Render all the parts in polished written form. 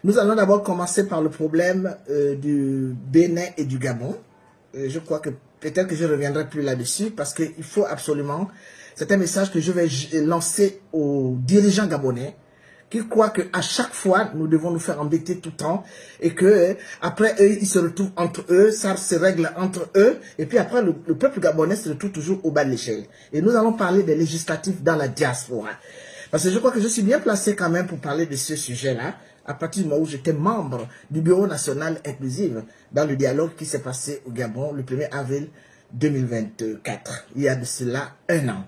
Nous allons d'abord commencer par le problème du Bénin et du Gabon. Je crois que peut-être que je reviendrai plus là-dessus parce qu'il faut absolument, c'est un message que je vais lancer aux dirigeants gabonais qui croient qu'à chaque fois, nous devons nous faire embêter tout le temps et que après eux, ils se retrouvent entre eux, ça se règle entre eux et puis après, le peuple gabonais se retrouve toujours au bas de l'échelle. Et nous allons parler des législatifs dans la diaspora. Parce que je crois que je suis bien placé quand même pour parler de ce sujet-là, à partir du moment où j'étais membre du Bureau national inclusif dans le dialogue qui s'est passé au Gabon le 1er avril 2024, il y a de cela un an.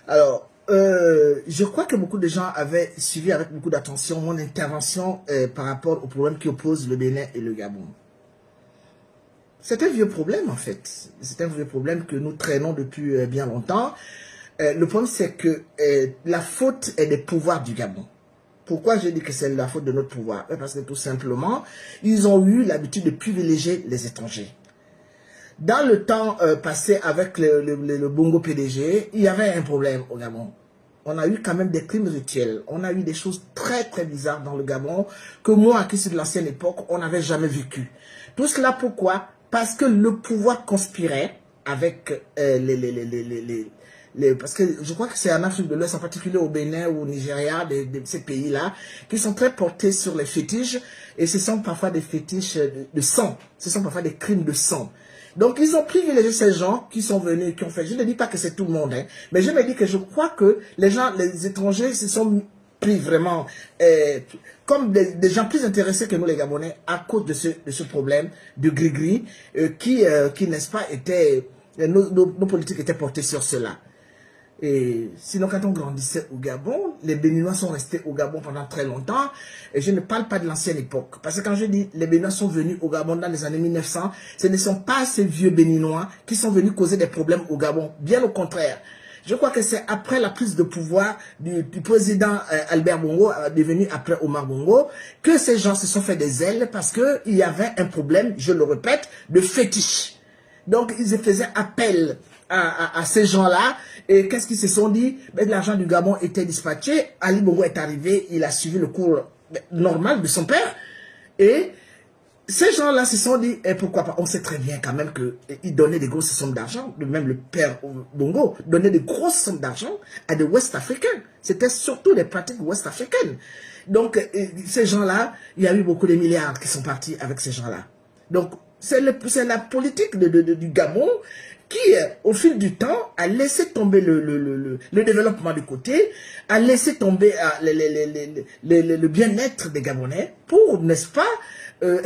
Alors, je crois que beaucoup de gens avaient suivi avec beaucoup d'attention mon intervention par rapport au problème qui oppose le Bénin et le Gabon. C'est un vieux problème en fait, c'est un vieux problème que nous traînons depuis bien longtemps. Le problème c'est que la faute est des pouvoirs du Gabon. Pourquoi je dis que c'est la faute de notre pouvoir? Parce que tout simplement, ils ont eu l'habitude de privilégier les étrangers. Dans le temps passé avec le Bongo PDG, il y avait un problème au Gabon. On a eu quand même des crimes rituels. On a eu des choses très très bizarres dans le Gabon que moi, qui suis de l'ancienne époque, on n'avait jamais vécu. Tout cela pourquoi? Parce que le pouvoir conspirait avec parce que je crois que c'est en Afrique de l'Ouest, en particulier au Bénin ou au Nigeria, de ces pays-là, qui sont très portés sur les fétiches, et ce sont parfois des fétiches de sang, ce sont parfois des crimes de sang. Donc ils ont privilégié ces gens qui sont venus, qui ont fait, je ne dis pas que c'est tout le monde, hein, mais je me dis que je crois que les gens, les étrangers se sont pris vraiment comme des gens plus intéressés que nous les Gabonais à cause de ce problème de gris-gris qui n'est-ce pas, était, nos politiques étaient portées sur cela. Et sinon, quand on grandissait au Gabon, les Béninois sont restés au Gabon pendant très longtemps. Et je ne parle pas de l'ancienne époque. Parce que quand je dis les Béninois sont venus au Gabon dans les années 1900, ce ne sont pas ces vieux Béninois qui sont venus causer des problèmes au Gabon. Bien au contraire. Je crois que c'est après la prise de pouvoir du président Albert Bongo, devenu après Omar Bongo, que ces gens se sont fait des ailes parce qu'il y avait un problème, je le répète, de fétiche. Donc, ils faisaient appel à ces gens-là. Et qu'est-ce qu'ils se sont dit? L'argent du Gabon était dispatché. Ali Bongo est arrivé, il a suivi le cours normal de son père. Et ces gens-là se sont dit, pourquoi pas? On sait très bien quand même qu'ils donnaient des grosses sommes d'argent. Même le père Bongo donnait des grosses sommes d'argent à des Ouest-Africains. C'était surtout des pratiques ouest-africaines. Donc, ces gens-là, il y a eu beaucoup de milliards qui sont partis avec ces gens-là. Donc, c'est la politique du Gabon qui, au fil du temps, a laissé tomber le développement de côté, a laissé tomber le bien-être des Gabonais pour, n'est-ce pas,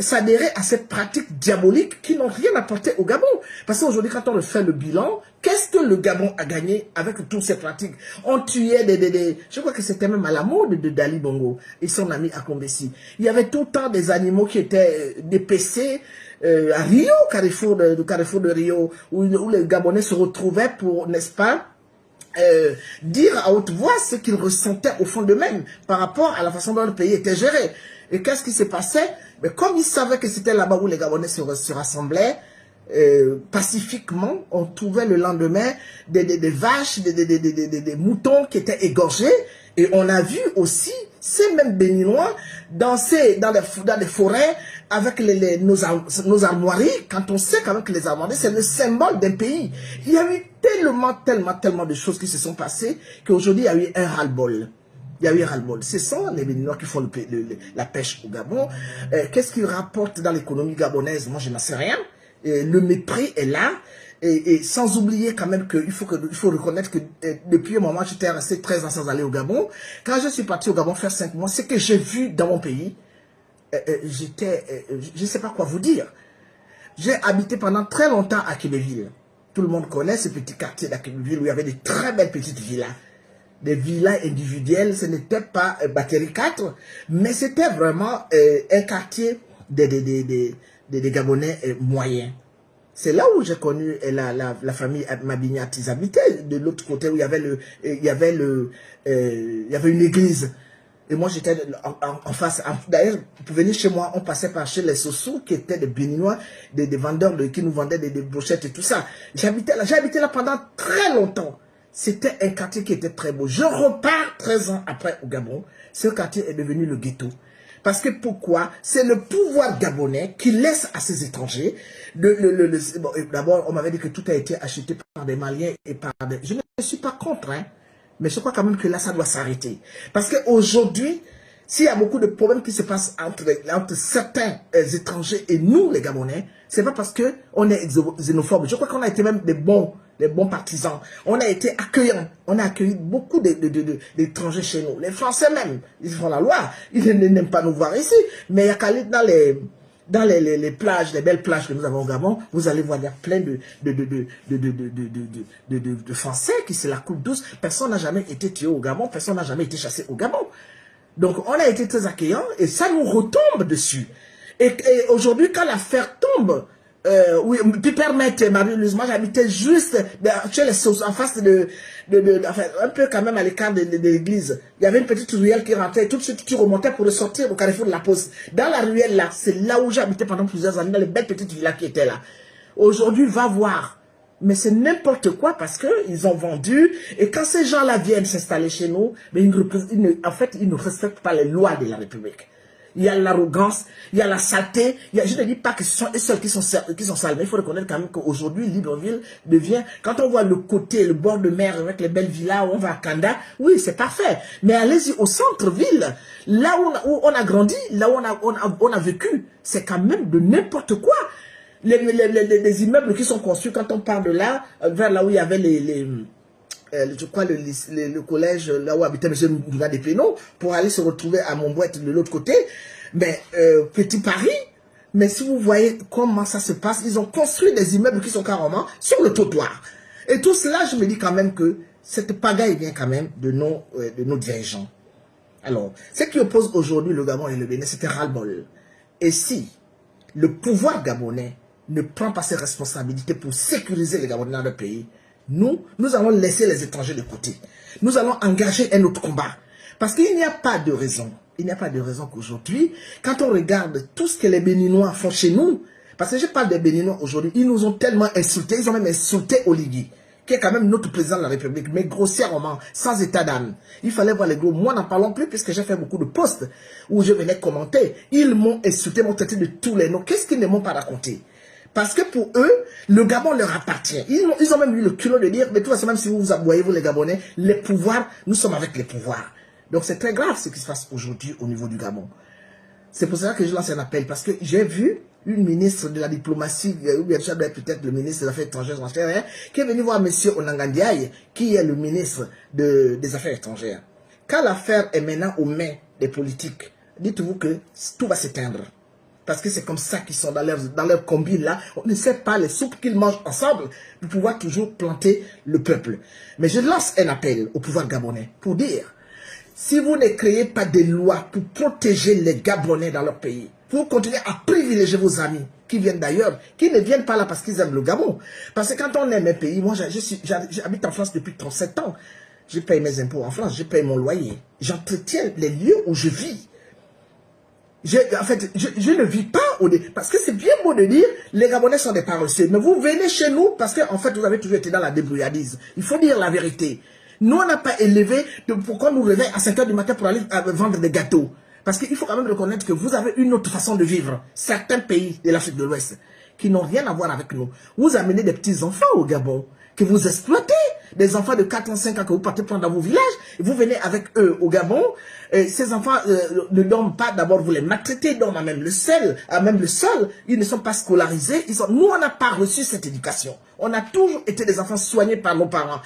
s'adhérer à ces pratiques diaboliques qui n'ont rien apporté au Gabon. Parce qu'aujourd'hui, quand on fait le bilan, qu'est-ce que le Gabon a gagné avec toutes ces pratiques? On tuait je crois que c'était même à la mode de Dali Bongo et son ami Akombesi. Il y avait tout le temps des animaux qui étaient dépecés, à Rio, carrefour de Rio, où les Gabonais se retrouvaient pour, n'est-ce pas, dire à haute voix ce qu'ils ressentaient au fond d'eux-mêmes par rapport à la façon dont le pays était géré. Et qu'est-ce qui se passait? Mais comme ils savaient que c'était là-bas où les Gabonais se rassemblaient, pacifiquement, on trouvait le lendemain des vaches, des moutons qui étaient égorgés. Et on a vu aussi ces mêmes Béninois danser dans des forêts avec nos armoiries, quand on sait quand même que les armoiries, c'est le symbole d'un pays. Il y a eu tellement de choses qui se sont passées qu'aujourd'hui, il y a eu un ras-le-bol. Il y a eu un ras-le-bol. Ce sont les Béninois qui font la pêche au Gabon. Qu'est-ce qu'ils rapportent dans l'économie gabonaise? Moi, je n'en sais rien. Le mépris est là. Et sans oublier quand même qu'il faut reconnaître que depuis un moment, j'étais resté 13 ans sans aller au Gabon. Quand je suis parti au Gabon faire 5 mois, ce que j'ai vu dans mon pays, je ne sais pas quoi vous dire. J'ai habité pendant très longtemps à Kébéville. Tout le monde connaît ce petit quartier d'Akébéville où il y avait de très belles petites villas. Des villas individuelles, ce n'était pas Batterie 4, mais c'était vraiment un quartier des Gabonais moyens. C'est là où j'ai connu la famille Mabignat. Ils habitaient de l'autre côté où il y avait une église. Et moi, j'étais en face. D'ailleurs, pour venir chez moi, on passait par chez les Sossous, qui étaient des Béninois, des vendeurs qui nous vendaient des brochettes et tout ça. J'habitais là pendant très longtemps. C'était un quartier qui était très beau. Je repars 13 ans après au Gabon. Ce quartier est devenu le ghetto. Parce que pourquoi? C'est le pouvoir gabonais qui laisse à ces étrangers. Bon, d'abord, on m'avait dit que tout a été acheté par des Maliens et par des... Je ne suis pas contre, hein, mais je crois quand même que là, ça doit s'arrêter. Parce qu'aujourd'hui, s'il y a beaucoup de problèmes qui se passent entre certains étrangers et nous, les Gabonais, c'est pas parce qu'on est xénophobe. Je crois qu'on a été même des bons partisans. On a été accueillants. On a accueilli beaucoup d'étrangers chez nous. Les Français même, ils font la loi. Ils n'aiment pas nous voir ici. Mais il y a qu'à aller dans les plages, les belles plages que nous avons au Gabon, vous allez voir, il y a plein de Français qui se la coulent douce. Personne n'a jamais été tué au Gabon. Personne n'a jamais été chassé au Gabon. Donc, on a été très accueillants et ça nous retombe dessus. Et aujourd'hui, quand l'affaire tombe, oui, puis permettez, Marie-Louise, moi j'habitais juste chez les sources, en face enfin, un peu quand même à l'écart de l'église. Il y avait une petite ruelle qui rentrait et tout de suite tu remontais pour ressortir au carrefour de la Poste. Dans la ruelle là, c'est là où j'habitais pendant plusieurs années, dans les belles petites villas qui étaient là. Aujourd'hui, va voir. Mais c'est n'importe quoi parce qu'ils ont vendu. Et quand ces gens-là viennent s'installer chez nous, mais en fait, ils ne respectent pas les lois de la République. Il y a l'arrogance, il y a la saleté. Je ne dis pas que ce sont eux seuls qui sont sales, mais il faut reconnaître quand même qu'aujourd'hui, Libreville devient... Quand on voit le côté, le bord de mer avec les belles villas, où on va à Kanda, oui, c'est parfait. Mais allez-y au centre-ville, là où on a grandi, là où on a vécu, c'est quand même de n'importe quoi. Les immeubles qui sont construits, quand on part de là, vers là où il y avait je crois le collège, là où habitait M. Mouna Despénaud, pour aller se retrouver à Montbouette de l'autre côté, mais Petit Paris, mais si vous voyez comment ça se passe, ils ont construit des immeubles qui sont carrément sur le trottoir. Et tout cela, je me dis quand même que cette pagaille vient quand même de nos dirigeants. Alors, ce qui oppose aujourd'hui le Gabon et le Bénin, c'était ras-le-bol. Et si le pouvoir gabonais ne prend pas ses responsabilités pour sécuriser les Gabonais dans le pays, nous allons laisser les étrangers de côté. Nous allons engager un autre combat. Parce qu'il n'y a pas de raison. Il n'y a pas de raison qu'aujourd'hui, quand on regarde tout ce que les Béninois font chez nous, parce que je parle des Béninois aujourd'hui, ils nous ont tellement insultés, ils ont même insulté Oligui, qui est quand même notre président de la République, mais grossièrement, sans état d'âme. Il fallait voir les gros. Moi, n'en parlons plus, puisque j'ai fait beaucoup de posts où je venais commenter. Ils m'ont insulté, m'ont traité de tous les noms. Qu'est-ce qu'ils ne m'ont pas raconté? Parce que pour eux, le Gabon leur appartient. Ils ont même eu le culot de dire, mais de toute façon, même si vous vous aboyez, vous les Gabonais, les pouvoirs, nous sommes avec les pouvoirs. Donc c'est très grave ce qui se passe aujourd'hui au niveau du Gabon. C'est pour cela que je lance un appel, parce que j'ai vu une ministre de la diplomatie, ou bien peut-être le ministre des Affaires étrangères, qui est venu voir M. Onangandiaï, qui est le ministre des Affaires étrangères. Quand l'affaire est maintenant aux mains des politiques, dites-vous que tout va s'éteindre. Parce que c'est comme ça qu'ils sont dans leur combine là. On ne sait pas les soupes qu'ils mangent ensemble pour pouvoir toujours planter le peuple. Mais je lance un appel au pouvoir gabonais pour dire, si vous ne créez pas des lois pour protéger les Gabonais dans leur pays, vous continuez à privilégier vos amis qui viennent d'ailleurs, qui ne viennent pas là parce qu'ils aiment le Gabon. Parce que quand on aime un pays, moi j'habite en France depuis 37 ans. Je paye mes impôts en France, je paye mon loyer. J'entretiens les lieux où je vis. En fait, je ne vis pas parce que c'est bien beau de dire les Gabonais sont des paresseux, mais vous venez chez nous parce que en fait vous avez toujours été dans la débrouillardise. Il faut dire la vérité. Nous on n'a pas élevé pourquoi nous réveillons à 5 h du matin pour aller vendre des gâteaux. Parce qu'il faut quand même reconnaître que vous avez une autre façon de vivre. Certains pays de l'Afrique de l'Ouest qui n'ont rien à voir avec nous. Vous amenez des petits enfants au Gabon que vous exploitez. Des enfants de 4 ans, 5 ans que vous partez prendre dans vos villages, et vous venez avec eux au Gabon, et ces enfants ne dorment pas, d'abord vous les maltraitez, ils dorment à même le sol, ils ne sont pas scolarisés, nous on n'a pas reçu cette éducation. On a toujours été des enfants soignés par nos parents.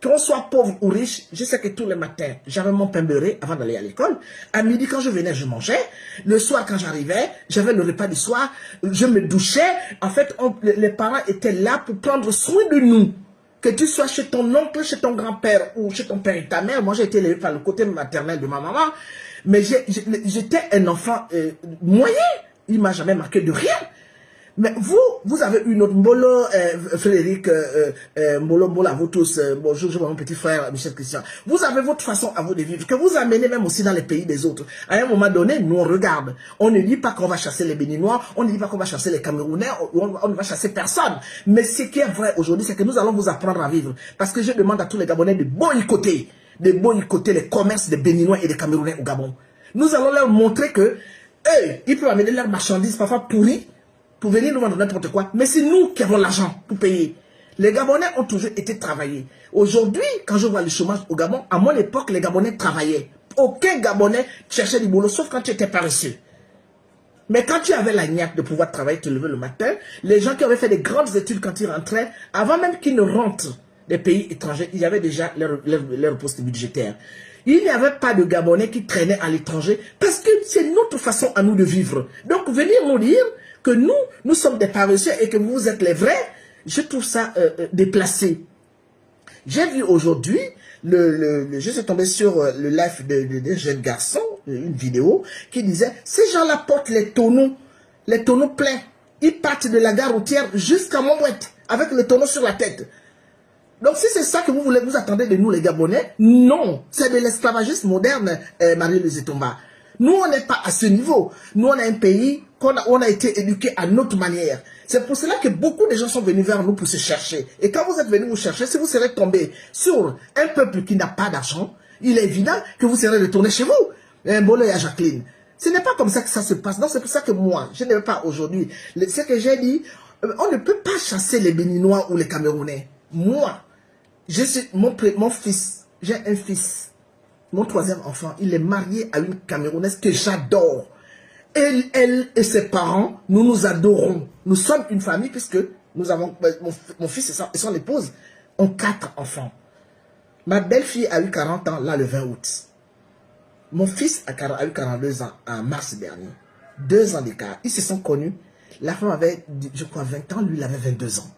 Qu'on soit pauvre ou riche, je sais que tous les matins, j'avais mon pain beurré avant d'aller à l'école. À midi, quand je venais, je mangeais. Le soir, quand j'arrivais, j'avais le repas du soir, je me douchais. En fait, les parents étaient là pour prendre soin de nous. Que tu sois chez ton oncle, chez ton grand-père ou chez ton père et ta mère. Moi, j'ai été élevé par le côté maternel de ma maman. Mais j'étais un enfant moyen. Il ne m'a jamais marqué de rien. Mais vous avez une autre Mbolo, Frédéric, Mbolo à vous tous, bonjour, je vois mon petit frère Michel Christian. Vous avez votre façon à vous de vivre, que vous amenez même aussi dans les pays des autres. À un moment donné, nous on regarde. On ne dit pas qu'on va chasser les Béninois, on ne dit pas qu'on va chasser les Camerounais, on ne va chasser personne. Mais ce qui est vrai aujourd'hui, c'est que nous allons vous apprendre à vivre. Parce que je demande à tous les Gabonais de boycotter les commerces des Béninois et des Camerounais au Gabon. Nous allons leur montrer que Eux, ils peuvent amener leurs marchandises parfois pourries pour venir nous vendre n'importe quoi. Mais c'est nous qui avons l'argent pour payer. Les Gabonais ont toujours été travaillés. Aujourd'hui, quand je vois le chômage au Gabon, à mon époque, les Gabonais travaillaient. Aucun Gabonais cherchait du boulot, sauf quand tu étais paresseux. Mais quand tu avais la niaque de pouvoir travailler, te lever le matin, les gens qui avaient fait des grandes études quand ils rentraient, avant même qu'ils ne rentrent des pays étrangers, ils avaient déjà leur poste budgétaire. Il n'y avait pas de Gabonais qui traînaient à l'étranger parce que c'est notre façon à nous de vivre. Donc, venir nous dire que nous sommes des paresseux et que vous êtes les vrais, je trouve ça déplacé. J'ai vu aujourd'hui, je suis tombé sur le live d'un jeune garçon, une vidéo, qui disait, ces gens-là portent les tonneaux pleins. Ils partent de la gare routière jusqu'à Montmouette, avec le tonneau sur la tête. Donc si c'est ça que vous voulez, vous attendez de nous les Gabonais, non, c'est de l'esclavagisme moderne, Marie-Louise Etomba. Nous, on n'est pas à ce niveau. Nous, on a un pays on a été éduqué à notre manière. C'est pour cela que beaucoup de gens sont venus vers nous pour se chercher. Et quand vous êtes venus vous chercher, si vous serez tombé sur un peuple qui n'a pas d'argent, il est évident que vous serez retourné chez vous. Un bon œil à Jacqueline. Ce n'est pas comme ça que ça se passe. Non, c'est pour ça que moi, je ne veux pas aujourd'hui. Ce que j'ai dit, on ne peut pas chasser les Béninois ou les Camerounais. Moi, je suis mon fils, j'ai un fils, mon troisième enfant, il est marié à une Camerounaise que j'adore. Elle et ses parents, nous nous adorons. Nous sommes une famille puisque nous avons, mon fils et son épouse ont 4 enfants. Ma belle-fille a eu 40 ans, là, le 20 août. Mon fils a eu 42 ans en mars dernier. 2 ans d'écart. Ils se sont connus. La femme avait, je crois, 20 ans, lui, il avait 22 ans.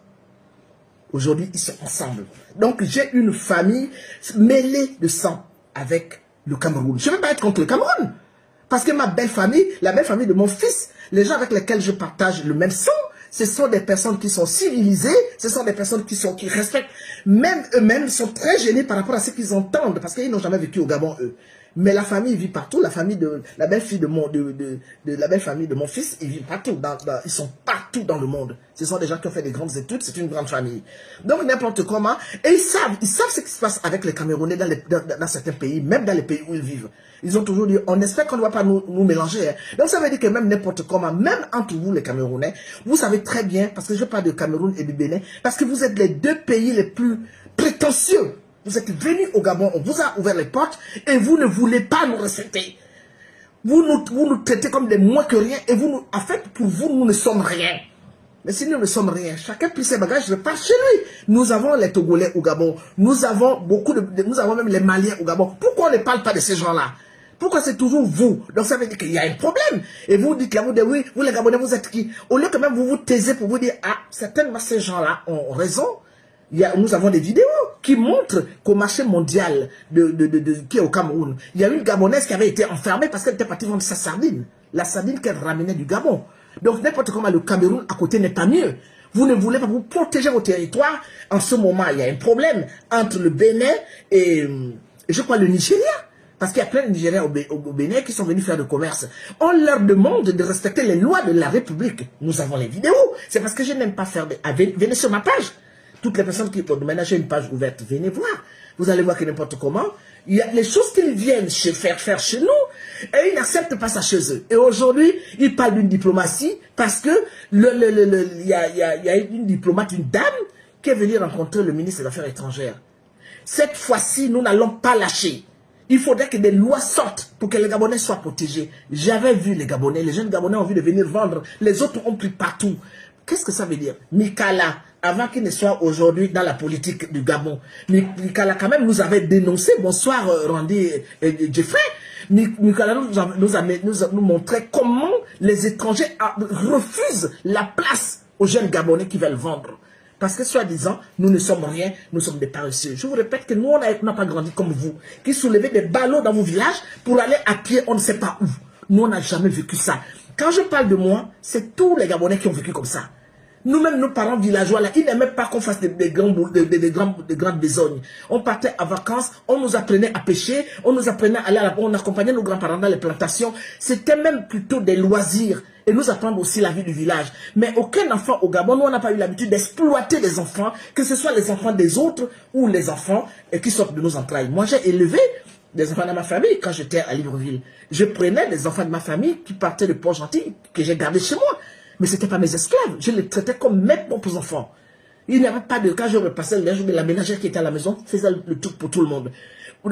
Aujourd'hui, ils sont ensemble. Donc, j'ai une famille mêlée de sang avec le Cameroun. Je ne veux pas être contre le Cameroun. Parce que ma belle famille, la belle famille de mon fils, les gens avec lesquels je partage le même sang, ce sont des personnes qui sont civilisées, ce sont des personnes qui respectent. Même eux-mêmes sont très gênés par rapport à ce qu'ils entendent, parce qu'ils n'ont jamais vécu au Gabon, eux. Mais la famille vit partout, la belle-fille la belle famille de mon fils, ils vivent partout, ils sont partout dans le monde. Ce sont des gens qui ont fait des grandes études, c'est une grande famille. Donc n'importe comment, et ils savent ce qui se passe avec les Camerounais dans certains pays, même dans les pays où ils vivent. Ils ont toujours dit, on espère qu'on ne va pas nous mélanger. Hein. Donc ça veut dire que même n'importe comment, même entre vous les Camerounais, vous savez très bien, parce que je parle de Cameroun et du Bénin, parce que vous êtes les 2 pays les plus prétentieux. Vous êtes venus au Gabon, on vous a ouvert les portes et vous ne voulez pas nous respecter. Vous nous traitez comme des moins que rien et en fait, pour vous, nous ne sommes rien. Mais si nous ne sommes rien, chacun plie ses bagages, repart chez lui. Nous avons les Togolais au Gabon, nous avons nous avons même les Maliens au Gabon. Pourquoi on ne parle pas de ces gens-là? Pourquoi c'est toujours vous? Donc ça veut dire qu'il y a un problème. Et vous dites là, vous dites oui, vous les Gabonais, vous êtes qui? Au lieu que même vous vous taisez pour vous dire, ah, certainement ces gens-là ont raison. Nous avons des vidéos qui montrent qu'au marché mondial qui est au Cameroun, il y a une Gabonaise qui avait été enfermée parce qu'elle était partie vendre sa sardine. La sardine qu'elle ramenait du Gabon. Donc n'importe comment le Cameroun à côté n'est pas mieux. Vous ne voulez pas vous protéger vos territoires. En ce moment, il y a un problème entre le Bénin et je crois le Nigeria. Parce qu'il y a plein de Nigériens au Bénin qui sont venus faire du commerce. On leur demande de respecter les lois de la République. Nous avons les vidéos. C'est parce que je n'aime pas faire venez sur ma page. Toutes les personnes qui peuvent ménager une page ouverte, venez voir. Vous allez voir que n'importe comment, il y a les choses qu'ils viennent faire chez nous, et ils n'acceptent pas ça chez eux. Et aujourd'hui, ils parlent d'une diplomatie, parce que il y a une diplomate, une dame, qui est venue rencontrer le ministre des Affaires étrangères. Cette fois-ci, nous n'allons pas lâcher. Il faudrait que des lois sortent pour que les Gabonais soient protégés. J'avais vu les Gabonais, les jeunes Gabonais ont envie de venir vendre, les autres ont pris partout. Qu'est-ce que ça veut dire? Mikala, avant qu'il ne soit aujourd'hui dans la politique du Gabon, Mikala quand même nous avait dénoncé, bonsoir Randy Jeffrey, Mikala nous montrait comment les étrangers refusent la place aux jeunes Gabonais qui veulent vendre. Parce que soi-disant, nous ne sommes rien, nous sommes des paresseux. Je vous répète que nous, on n'a pas grandi comme vous, qui soulevez des ballots dans vos villages pour aller à pied, on ne sait pas où. Nous, on n'a jamais vécu ça. Quand je parle de moi, c'est tous les Gabonais qui ont vécu comme ça. Nous-mêmes, nos parents villageois, là, ils n'aimaient pas qu'on fasse des grandes besognes. On partait en vacances, on nous apprenait à pêcher, on nous apprenait à aller on accompagnait nos grands-parents dans les plantations. C'était même plutôt des loisirs. Et nous apprendre aussi la vie du village. Mais aucun enfant au Gabon, nous, on n'a pas eu l'habitude d'exploiter les enfants, que ce soit les enfants des autres ou les enfants qui sortent de nos entrailles. Moi, j'ai élevé des enfants de ma famille quand j'étais à Libreville. Je prenais des enfants de ma famille qui partaient de Port-Gentil, que j'ai gardés chez moi. Mais ce n'étaient pas mes esclaves. Je les traitais comme mes propres enfants. Il n'y avait pas de... Quand je repassais le linge, la ménagère qui était à la maison faisait le truc pour tout le monde.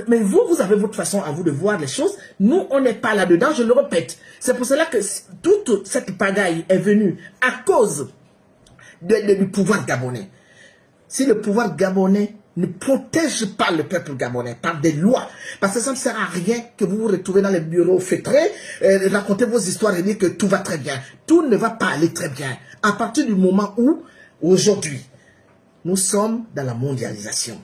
Mais vous, vous avez votre façon à vous de voir les choses. Nous, on n'est pas là-dedans, je le répète. C'est pour cela que toute cette pagaille est venue à cause du pouvoir gabonais. Si le pouvoir gabonais ne protège pas le peuple gabonais par des lois, parce que ça ne sert à rien que vous vous retrouvez dans les bureaux feutrés, racontez vos histoires et dire que tout va très bien. Tout ne va pas aller très bien. À partir du moment où, aujourd'hui, nous sommes dans la mondialisation.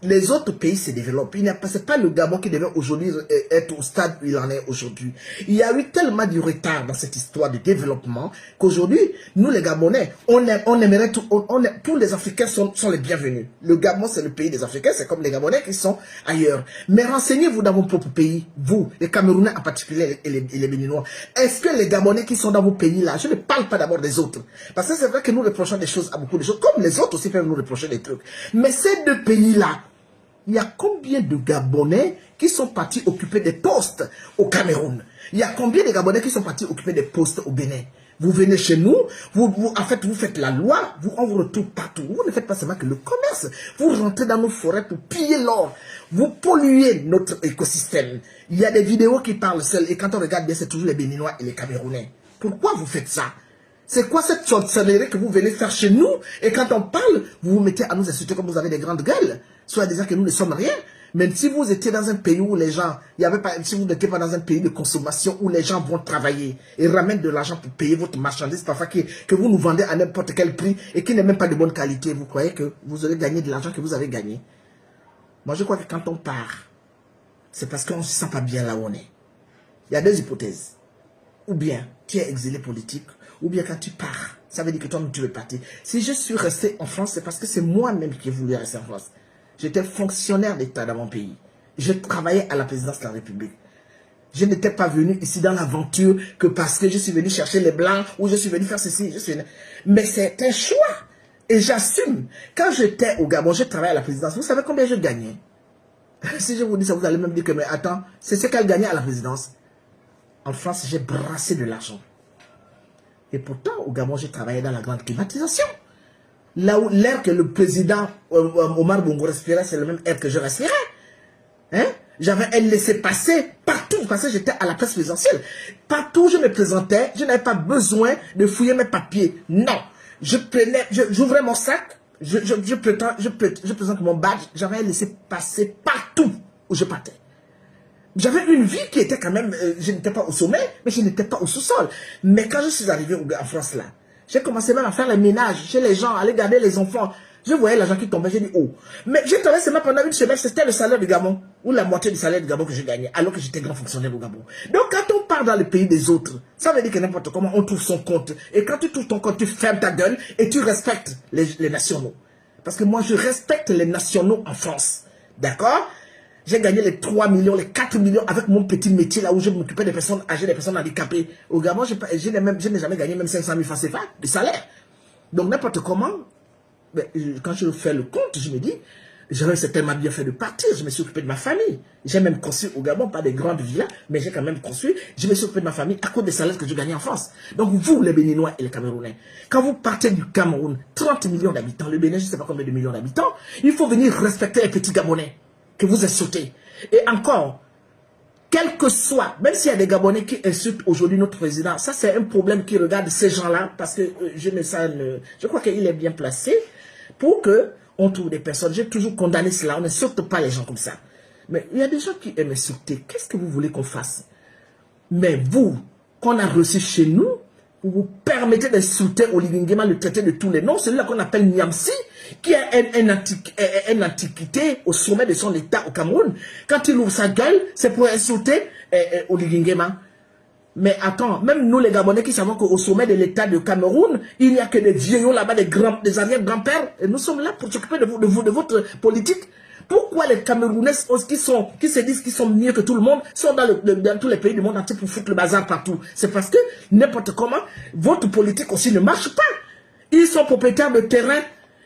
Les autres pays se développent. Ce n'est pas le Gabon qui devait aujourd'hui être au stade où il en est aujourd'hui. Il y a eu tellement de retard dans cette histoire de développement qu'aujourd'hui, nous les Gabonais, on aimerait tout, tous les Africains sont les bienvenus. Le Gabon, c'est le pays des Africains, c'est comme les Gabonais qui sont ailleurs. Mais renseignez-vous dans vos propres pays, vous, les Camerounais en particulier et les Béninois. Est-ce que les Gabonais qui sont dans vos pays là, je ne parle pas d'abord des autres. Parce que c'est vrai que nous reprochons des choses à beaucoup de choses, comme les autres aussi peuvent nous reprocher des trucs. Mais ces deux pays-là, il y a combien de Gabonais qui sont partis occuper des postes au Cameroun? Il y a combien de Gabonais qui sont partis occuper des postes au Bénin? Vous venez chez nous, en fait, vous faites la loi, on vous retrouve partout. Vous ne faites pas seulement que le commerce. Vous rentrez dans nos forêts pour piller l'or. Vous polluez notre écosystème. Il y a des vidéos qui parlent seules. Et quand on regarde bien, c'est toujours les Béninois et les Camerounais. Pourquoi vous faites ça? C'est quoi cette sorcellerie que vous venez faire chez nous? Et quand on parle, vous vous mettez à nous insulter comme vous avez des grandes gueules. Soit disant que nous ne sommes rien. Mais si vous étiez dans un pays où les gens, si vous n'étiez pas dans un pays de consommation où les gens vont travailler et ramènent de l'argent pour payer votre marchandise, parfois que vous nous vendez à n'importe quel prix et qui n'est même pas de bonne qualité, vous croyez que vous allez gagner de l'argent que vous avez gagné? Moi, je crois que quand on part, c'est parce qu'on ne se sent pas bien là où on est. Il y a deux hypothèses. Ou bien tu es exilé politique, ou bien quand tu pars, ça veut dire que toi-même tu veux partir. Si je suis resté en France, c'est parce que c'est moi-même qui ai voulu rester en France. J'étais fonctionnaire d'État dans mon pays. Je travaillais à la présidence de la République. Je n'étais pas venu ici dans l'aventure que parce que je suis venu chercher les blancs ou je suis venu faire ceci. Mais c'est un choix. Et j'assume. Quand j'étais au Gabon, je travaillais à la présidence. Vous savez combien je gagnais? Si je vous dis ça, vous allez même dire que, mais attends, c'est ce qu'elle gagnait à la présidence. En France, j'ai brassé de l'argent. Et pourtant, au Gabon, j'ai travaillé dans la grande climatisation. Là où l'air que le président Omar Bongo respirait, c'est le même air que je respirais. Hein? J'avais un laissez-passer partout, parce que j'étais à la place présidentielle. Partout où je me présentais, je n'avais pas besoin de fouiller mes papiers. Non. J'ouvrais mon sac, je présente mon badge, j'avais un laissez-passer partout où je partais. J'avais une vie qui était quand même, je n'étais pas au sommet, mais je n'étais pas au sous-sol. Mais quand je suis arrivé en France là, j'ai commencé même à faire les ménages chez les gens, à aller garder les enfants. Je voyais l'argent qui tombait, j'ai dit oh. Mais j'ai travaillé seulement pendant une semaine, c'était le salaire du Gabon, ou la moitié du salaire du Gabon que je gagnais, alors que j'étais grand fonctionnaire au Gabon. Donc quand on part dans le pays des autres, ça veut dire que n'importe comment on trouve son compte. Et quand tu trouves ton compte, tu fermes ta gueule et tu respectes les nationaux. Parce que moi je respecte les nationaux en France. D'accord? J'ai gagné les 3 millions, les 4 millions avec mon petit métier là où je m'occupais des personnes âgées, des personnes handicapées. Au Gabon, je n'ai jamais gagné même 500 000 francs CFA de salaire. Donc n'importe comment, quand je fais le compte, je me dis, j'aurais certainement bien fait de partir, je me suis occupé de ma famille. J'ai même construit au Gabon, pas des grandes villas, mais j'ai quand même construit, je me suis occupé de ma famille à cause des salaires que je gagnais en France. Donc vous, les Béninois et les Camerounais, quand vous partez du Cameroun, 30 millions d'habitants, le Bénin, je ne sais pas combien de millions d'habitants, il faut venir respecter les petits Gabonais que vous insultez. Et encore, quel que soit, même s'il y a des Gabonais qui insultent aujourd'hui notre président, ça c'est un problème qui regarde ces gens-là, parce que je crois qu'il est bien placé pour qu'on trouve des personnes. J'ai toujours condamné cela, on n'insulte pas les gens comme ça. Mais il y a des gens qui aiment insulter. Qu'est-ce que vous voulez qu'on fasse? Mais vous, qu'on a reçu chez nous, vous vous permettez d'insulter Oligui Nguema, le traité de tous les noms, celui-là qu'on appelle Niamsi, qui a une antiquité au sommet de son état au Cameroun. Quand il ouvre sa gueule, c'est pour insulter Oligui Nguema. Mais attends, même nous les Gabonais qui savons qu'au sommet de l'état de Cameroun, il n'y a que des vieillots là-bas, des arrière-grands-pères, et nous sommes là pour s'occuper de votre politique. Pourquoi les Camerounais qui se disent qu'ils sont mieux que tout le monde sont dans tous les pays du monde entier pour foutre le bazar partout? C'est parce que n'importe comment, votre politique aussi ne marche pas. Ils sont propriétaires de terrain,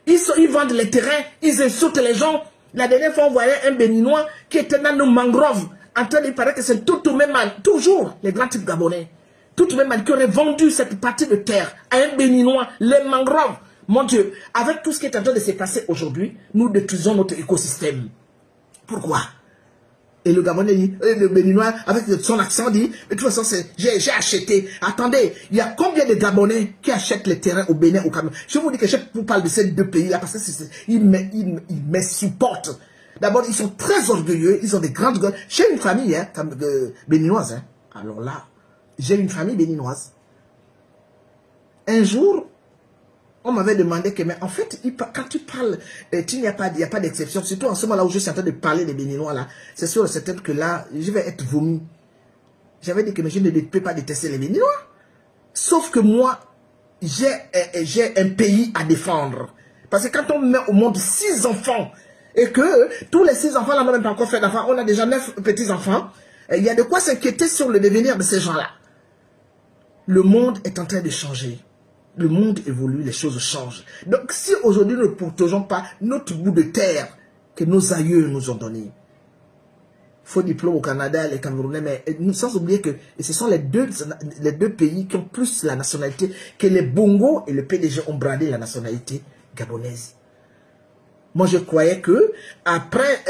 ils vendent les terrains, ils insultent les gens. La dernière fois, on voyait un Béninois qui était dans nos mangroves, en train de paraître que c'est tout même man, toujours les grands types gabonais, tout même man qui aurait vendu cette partie de terre à un Béninois, les mangroves. Mon Dieu, avec tout ce qui est en train de se passer aujourd'hui, nous détruisons notre écosystème. Pourquoi? Et le Gabonais dit, le Béninois, avec son accent, dit, mais de toute façon, j'ai acheté. Attendez, il y a combien de Gabonais qui achètent les terrains au Bénin, au Cameroun? Je vous dis que je vous parle de ces deux pays-là parce qu'ils me supportent. D'abord, ils sont très orgueilleux, ils ont des grandes gueules. J'ai une famille béninoise. Hein. Alors là, j'ai une famille béninoise. Un jour, on m'avait demandé que, mais en fait, quand tu parles, il n'y a pas d'exception. Surtout en ce moment-là où je suis en train de parler des Béninois, là, c'est sûr et certain que là, je vais être vomi. J'avais dit que mais je ne peux pas détester les Béninois. Sauf que moi, j'ai un pays à défendre. Parce que quand on met au monde 6 enfants, et que tous les 6 enfants, là, n'ont même pas encore fait d'enfants, on a déjà 9 petits-enfants, il y a de quoi s'inquiéter sur le devenir de ces gens-là. Le monde est en train de changer. Le monde évolue, les choses changent. Donc, si aujourd'hui nous ne protégeons pas notre bout de terre que nos aïeux nous ont donné, faux diplôme au Canada, les Camerounais, mais sans oublier que ce sont les deux pays qui ont plus la nationalité, que les Bongo et le PDG ont bradé la nationalité gabonaise. Moi, je croyais que, après,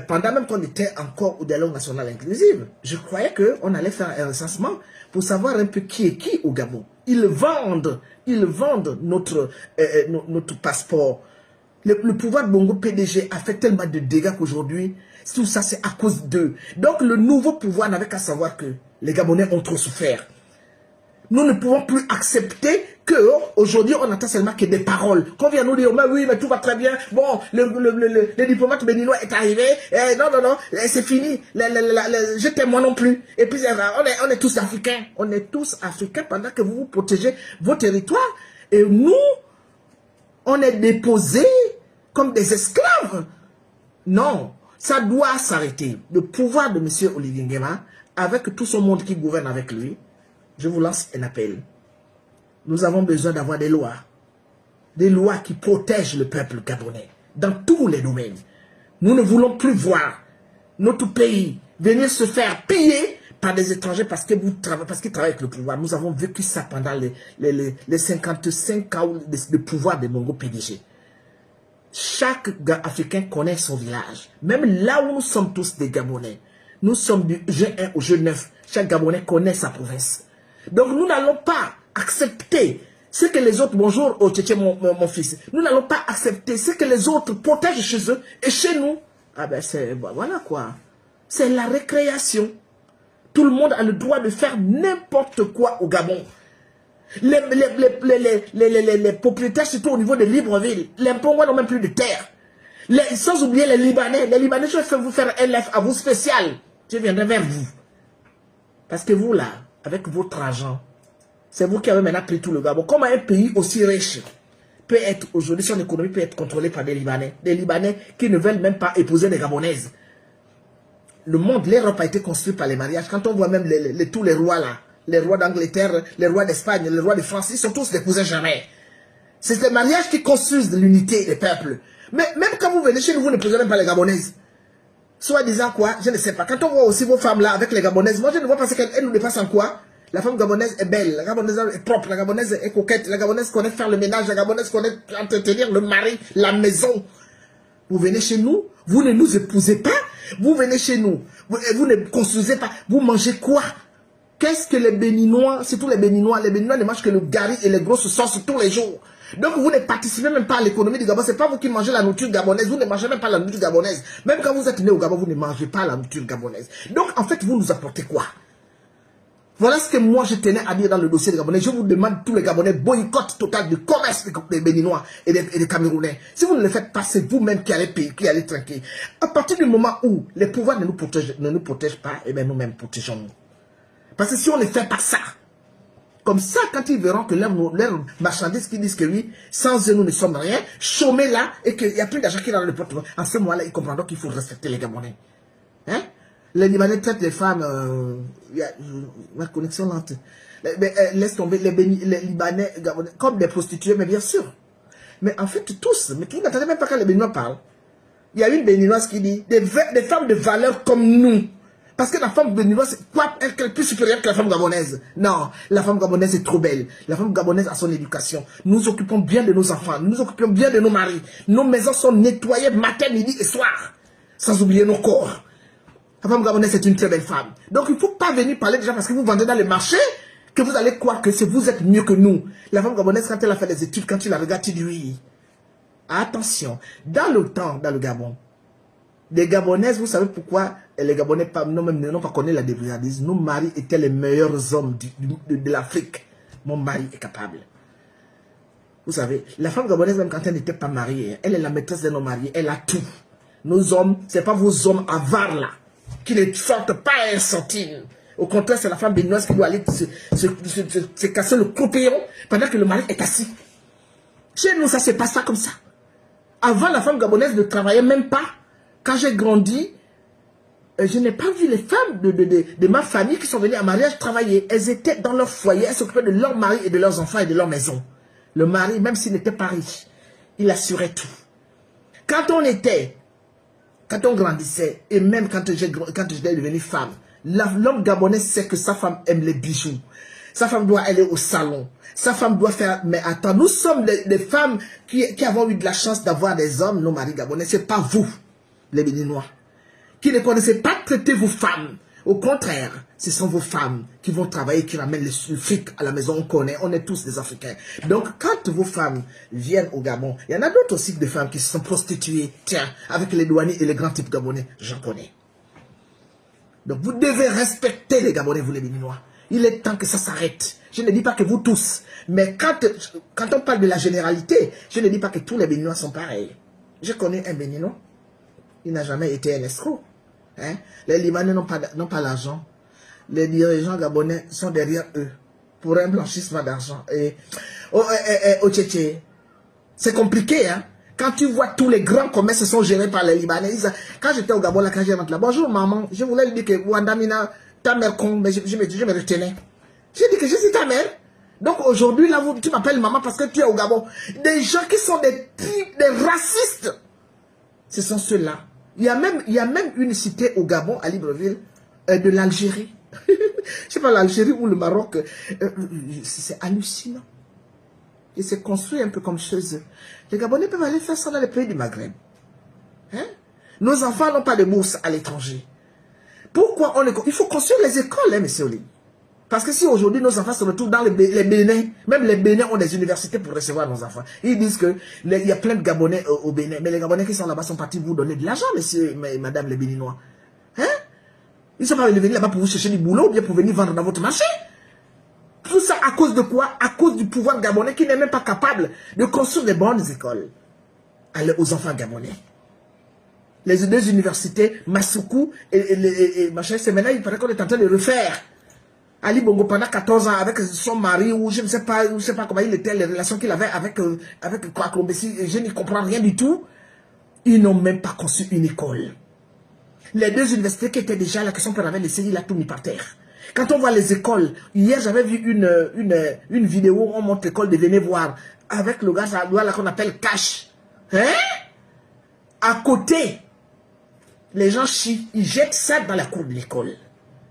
pendant même qu'on était encore au dialogue national inclusif, je croyais qu'on allait faire un recensement pour savoir un peu qui est qui au Gabon. Ils vendent notre passeport. Le pouvoir de Bongo PDG a fait tellement de dégâts qu'aujourd'hui, tout ça c'est à cause d'eux. Donc le nouveau pouvoir n'avait qu'à savoir que les Gabonais ont trop souffert. Nous ne pouvons plus accepter qu'aujourd'hui on n'entend seulement que des paroles. Qu'on vient nous dire, mais oui, mais tout va très bien. Bon, le diplomate béninois est arrivé. Non, c'est fini. Je t'aime moi non plus. Et puis, on est tous africains. On est tous africains pendant que vous protégez vos territoires. Et nous, on est déposés comme des esclaves. Non, ça doit s'arrêter. Le pouvoir de M. Olivier Nguema, avec tout son monde qui gouverne avec lui, je vous lance un appel. Nous avons besoin d'avoir des lois qui protègent le peuple gabonais dans tous les domaines. Nous ne voulons plus voir notre pays venir se faire piller par des étrangers parce qu'ils travaillent avec le pouvoir. Nous avons vécu ça pendant les 55 ans de pouvoir des Mongo PDG. Chaque Africain connaît son village. Même là où nous sommes tous des Gabonais. Nous sommes du G1 au G9. Chaque Gabonais connaît sa province. Donc nous n'allons pas accepter ce que les autres, bonjour au Tchétché mon fils, nous n'allons pas accepter ce que les autres protègent chez eux et chez nous. Ah ben c'est, voilà quoi. C'est la récréation. Tout le monde a le droit de faire n'importe quoi au Gabon. Les propriétaires, surtout au niveau de Libreville, les Mpongwa n'ont même plus de terre. Sans oublier les Libanais. Les Libanais, je vais vous faire un live à vous spécial. Je viendrai vers vous. Parce que vous là, avec votre argent, c'est vous qui avez maintenant pris tout le Gabon. Comment un pays aussi riche peut être, aujourd'hui, son économie peut être contrôlée par des Libanais. Des Libanais qui ne veulent même pas épouser des Gabonaises. Le monde, l'Europe a été construit par les mariages. Quand on voit même tous les rois là, les rois d'Angleterre, les rois d'Espagne, les rois de France, ils sont tous des cousins jamais. C'est les mariages qui construisent l'unité des peuples. Mais même quand vous venez chez nous, vous ne posez même pas les Gabonaises. Soit disant quoi, je ne sais pas. Quand on voit aussi vos femmes là avec les Gabonaises, moi je ne vois pas qu'elles nous dépassent en quoi. La femme gabonaise est belle, la gabonaise est propre, la gabonaise est coquette, la gabonaise connaît faire le ménage, la gabonaise connaît entretenir le mari, la maison. Vous venez chez nous, vous ne nous épousez pas, vous venez chez nous, vous ne construisez pas, vous mangez quoi? Qu'est-ce que les Béninois, surtout les Béninois ne mangent que le gari et les grosses sauces tous les jours. Donc vous ne participez même pas à l'économie du Gabon. Ce n'est pas vous qui mangez la nourriture gabonaise. Vous ne mangez même pas la nourriture gabonaise. Même quand vous êtes né au Gabon, vous ne mangez pas la nourriture gabonaise. Donc en fait, vous nous apportez quoi? Voilà ce que moi je tenais à dire dans le dossier des Gabonais. Je vous demande tous les Gabonais boycott total du commerce des Béninois et des Camerounais. Si vous ne le faites pas, c'est vous-même qui allez payer, qui allez trinquer. À partir du moment où les pouvoirs ne nous protègent pas, eh bien nous-mêmes protégeons-nous. Parce que si on ne fait pas ça, comme ça, quand ils verront que leurs marchandises qui disent que oui, sans eux nous ne sommes rien, chômés là, et qu'il n'y a plus d'argent qui est dans le portefeuille, en ce moment-là, ils comprendront qu'il faut respecter les Gabonais. Hein? Les Libanais traitent les femmes, ma connexion lente, laisse tomber les Libanais comme des prostituées, mais bien sûr. Mais en fait, tous, mais vous n'entendez même pas quand les Béninois parlent. Il y a une béninoise qui dit, des femmes de valeur comme nous. Parce que la femme béninoise, quoi, elle est plus supérieure que la femme gabonaise. Non, la femme gabonaise est trop belle. La femme gabonaise a son éducation. Nous occupons bien de nos enfants. Nous occupons bien de nos maris. Nos maisons sont nettoyées matin, midi et soir. Sans oublier nos corps. La femme gabonaise est une très belle femme. Donc il ne faut pas venir parler déjà parce que vous vendez dans le marché que vous allez croire que vous êtes mieux que nous. La femme gabonaise, quand elle a fait les études, quand tu la regardes, tu dis oui. Attention, dans le temps, dans le Gabon, les Gabonaises, vous savez pourquoi les Gabonais n'ont pas connu la débrouillardise. Nos maris étaient les meilleurs hommes de l'Afrique. Mon mari est capable. Vous savez, la femme gabonaise, même quand elle n'était pas mariée, elle est la maîtresse de nos maris, elle a tout. Nos hommes, ce n'est pas vos hommes avares là, qui ne sortent pas un centime. Au contraire, c'est la femme béninoise qui doit aller se casser le croupion pendant que le mari est assis. Chez nous, ça ne se passe pas comme ça. Avant, la femme gabonaise ne travaillait même pas. Quand j'ai grandi, je n'ai pas vu les femmes de ma famille qui sont venues à mariage travailler. Elles étaient dans leur foyer, elles s'occupaient de leur mari et de leurs enfants et de leur maison. Le mari, même s'il n'était pas riche, il assurait tout. Quand on grandissait, et même quand j'étais devenue femme, l'homme gabonais sait que sa femme aime les bijoux. Sa femme doit aller au salon. Sa femme doit faire... Mais attends, nous sommes des femmes qui avons eu de la chance d'avoir des hommes, nos maris gabonais. Ce n'est pas vous, les Béninois, qui ne connaissez pas traiter vos femmes. Au contraire, ce sont vos femmes qui vont travailler, qui ramènent le fric à la maison. On est tous des Africains. Donc, quand vos femmes viennent au Gabon, il y en a d'autres aussi de femmes qui se sont prostituées. Tiens, avec les douaniers et les grands types gabonais, j'en connais. Donc, vous devez respecter les Gabonais, vous les Béninois. Il est temps que ça s'arrête. Je ne dis pas que vous tous, mais quand on parle de la généralité, je ne dis pas que tous les Béninois sont pareils. Je connais un Béninois, il n'a jamais été un escroc. Hein? Les Libanais n'ont pas l'argent. Les dirigeants gabonais sont derrière eux pour un blanchissement d'argent. Et au Tchétché, c'est compliqué, hein? Quand tu vois tous les grands commerces sont gérés par les Libanais. Quand j'étais au Gabon, là, quand j'ai rentré là, bonjour maman, je voulais lui dire que Wandamina, ta mère con, mais je me retenais. J'ai dit que je suis ta mère. Donc aujourd'hui, là, tu m'appelles maman parce que tu es au Gabon. Des gens qui sont des racistes. Ce sont ceux-là. Il y a même une cité au Gabon, à Libreville, de l'Algérie. Je ne sais pas, l'Algérie ou le Maroc. C'est hallucinant. Et c'est construit un peu comme chez eux. Les Gabonais peuvent aller faire ça dans les pays du Maghreb. Hein? Nos enfants n'ont pas de bourse à l'étranger. Pourquoi il faut construire les écoles, hein, monsieur Oli. Parce que si aujourd'hui nos enfants se retrouvent dans les Bénin, même les Bénin ont des universités pour recevoir nos enfants. Ils disent qu'il y a plein de Gabonais au Bénin, mais les Gabonais qui sont là-bas sont partis vous donner de l'argent, messieurs et madame les Béninois. Hein? Ils ne sont pas venus là-bas pour vous chercher du boulot, ou bien pour venir vendre dans votre marché. Tout ça à cause de quoi? À cause du pouvoir gabonais qui n'est même pas capable de construire des bonnes écoles aux enfants gabonais. Les deux universités, Masuku et machin, c'est maintenant, il paraît qu'on est en train de refaire. Ali Bongo, pendant 14 ans, avec son mari, ou je ne sais pas comment il était, les relations qu'il avait avec Kwakombesi, je n'y comprends rien du tout. Ils n'ont même pas conçu une école. Les deux universités qui étaient déjà là, que son père avait laissé, il a tout mis par terre. Quand on voit les écoles, hier j'avais vu une vidéo où on montre l'école de venez voir, avec le gars là qu'on appelle Cash. Hein? À côté, les gens chient, ils jettent ça dans la cour de l'école.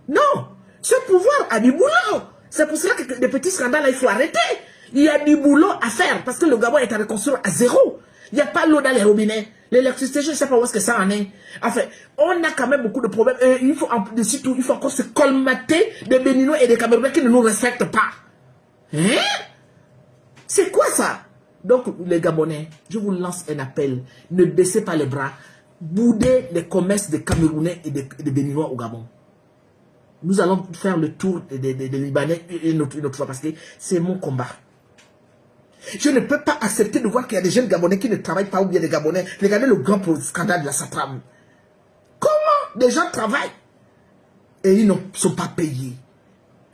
Non! Ce pouvoir a du boulot. C'est pour cela que les petits scandales, là, il faut arrêter. Il y a du boulot à faire parce que le Gabon est à reconstruire à zéro. Il n'y a pas l'eau dans les robinets. L'électricité, je ne sais pas où est-ce que ça en est. Enfin, on a quand même beaucoup de problèmes. Et il faut, surtout, il faut encore se colmater des Béninois et des Camerounais qui ne nous respectent pas. Hein? C'est quoi ça? Donc, les Gabonais, je vous lance un appel. Ne baissez pas les bras. Boudez les commerces des Camerounais et des Béninois au Gabon. Nous allons faire le tour des Libanais une autre fois parce que c'est mon combat. Je ne peux pas accepter de voir qu'il y a des jeunes Gabonais qui ne travaillent pas ou bien des Gabonais. Regardez le grand scandale de la Satram. Comment des gens travaillent et ils ne sont pas payés?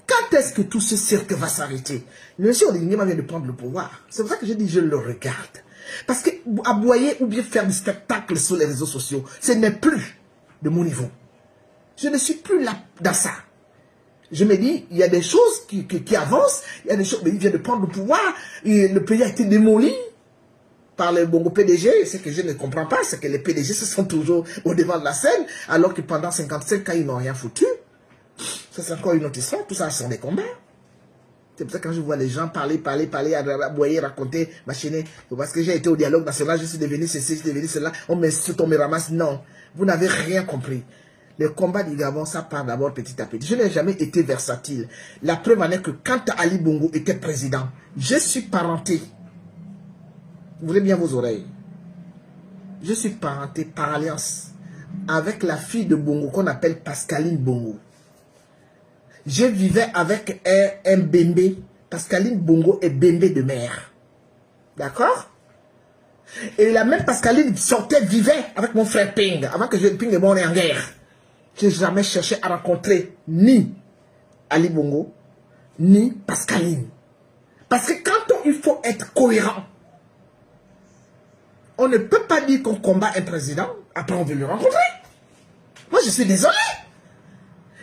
Quand est-ce que tout ce cirque va s'arrêter? Le monsieur Olignyema vient de prendre le pouvoir. C'est pour ça que je dis je le regarde. Parce que aboyer ou bien faire du spectacle sur les réseaux sociaux, ce n'est plus de mon niveau. Je ne suis plus là dans ça. Je me dis, il y a des choses qui avancent, il y a des choses, mais il vient de prendre le pouvoir, et le pays a été démoli. par le Bongo PDG. Ce que je ne comprends pas, c'est que les PDG se sont toujours au devant de la scène, alors que pendant 55 ans, ils n'ont rien foutu. Ça, c'est encore une autre histoire. Tout ça, ce sont des combats. C'est pour ça que quand je vois les gens parler, aboyer, raconter, machiner, parce que j'ai été au dialogue national, je suis devenu ceci, je suis devenu cela, on m'insulte, on me ramasse. Non, vous n'avez rien compris. Le combat du Gabon, ça part d'abord petit à petit. Je n'ai jamais été versatile. La preuve en est que quand Ali Bongo était président, je suis parenté. Vous voulez bien vos oreilles. Je suis parenté par alliance avec la fille de Bongo qu'on appelle Pascaline Bongo. Je vivais avec un Bembe. Pascaline Bongo est Bembe de mère. D'accord? Et la même Pascaline sortait, vivait avec mon frère Ping. Avant que je Ping et moi on est en guerre. Je n'ai jamais cherché à rencontrer ni Ali Bongo, ni Pascaline. Parce que quand il faut être cohérent, on ne peut pas dire qu'on combat un président, après on veut le rencontrer. Moi je suis désolé.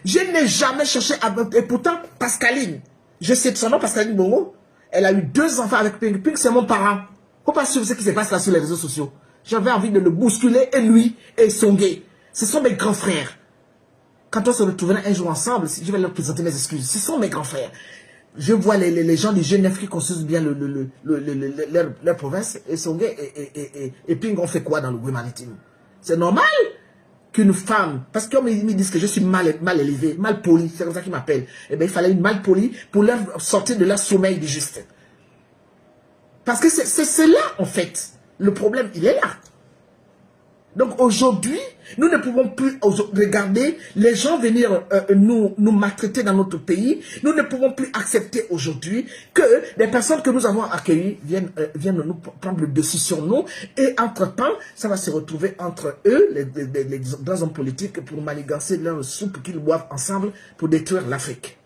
Je n'ai jamais cherché à... Et pourtant, Pascaline, je sais de son nom, Pascaline Bongo, elle a eu 2 enfants avec Ping. Ping, c'est mon parent. Faut pas suivre ce qui se passe là sur les réseaux sociaux. J'avais envie de le bousculer, et lui, et Songué. Ce sont mes grands frères. Quand on se retrouvera un jour ensemble, je vais leur présenter mes excuses. Ce sont mes grands frères. Je vois les gens du Genève qui construisent bien leur province, et Songué et Ping ont fait quoi dans le Goué maritime? C'est normal qu'une femme, parce qu'on me dit que je suis mal élevé, mal poli, c'est comme ça qu'ils m'appellent. Eh bien, il fallait une mal polie pour leur sortir de leur sommeil du juste. Parce que c'est là, en fait. Le problème, il est là. Donc aujourd'hui, nous ne pouvons plus regarder les gens venir nous maltraiter dans notre pays. Nous ne pouvons plus accepter aujourd'hui que les personnes que nous avons accueillies viennent nous prendre le dessus sur nous. Et entre-temps, ça va se retrouver entre eux, les grands hommes politiques, pour manigancer leur soupe qu'ils boivent ensemble pour détruire l'Afrique.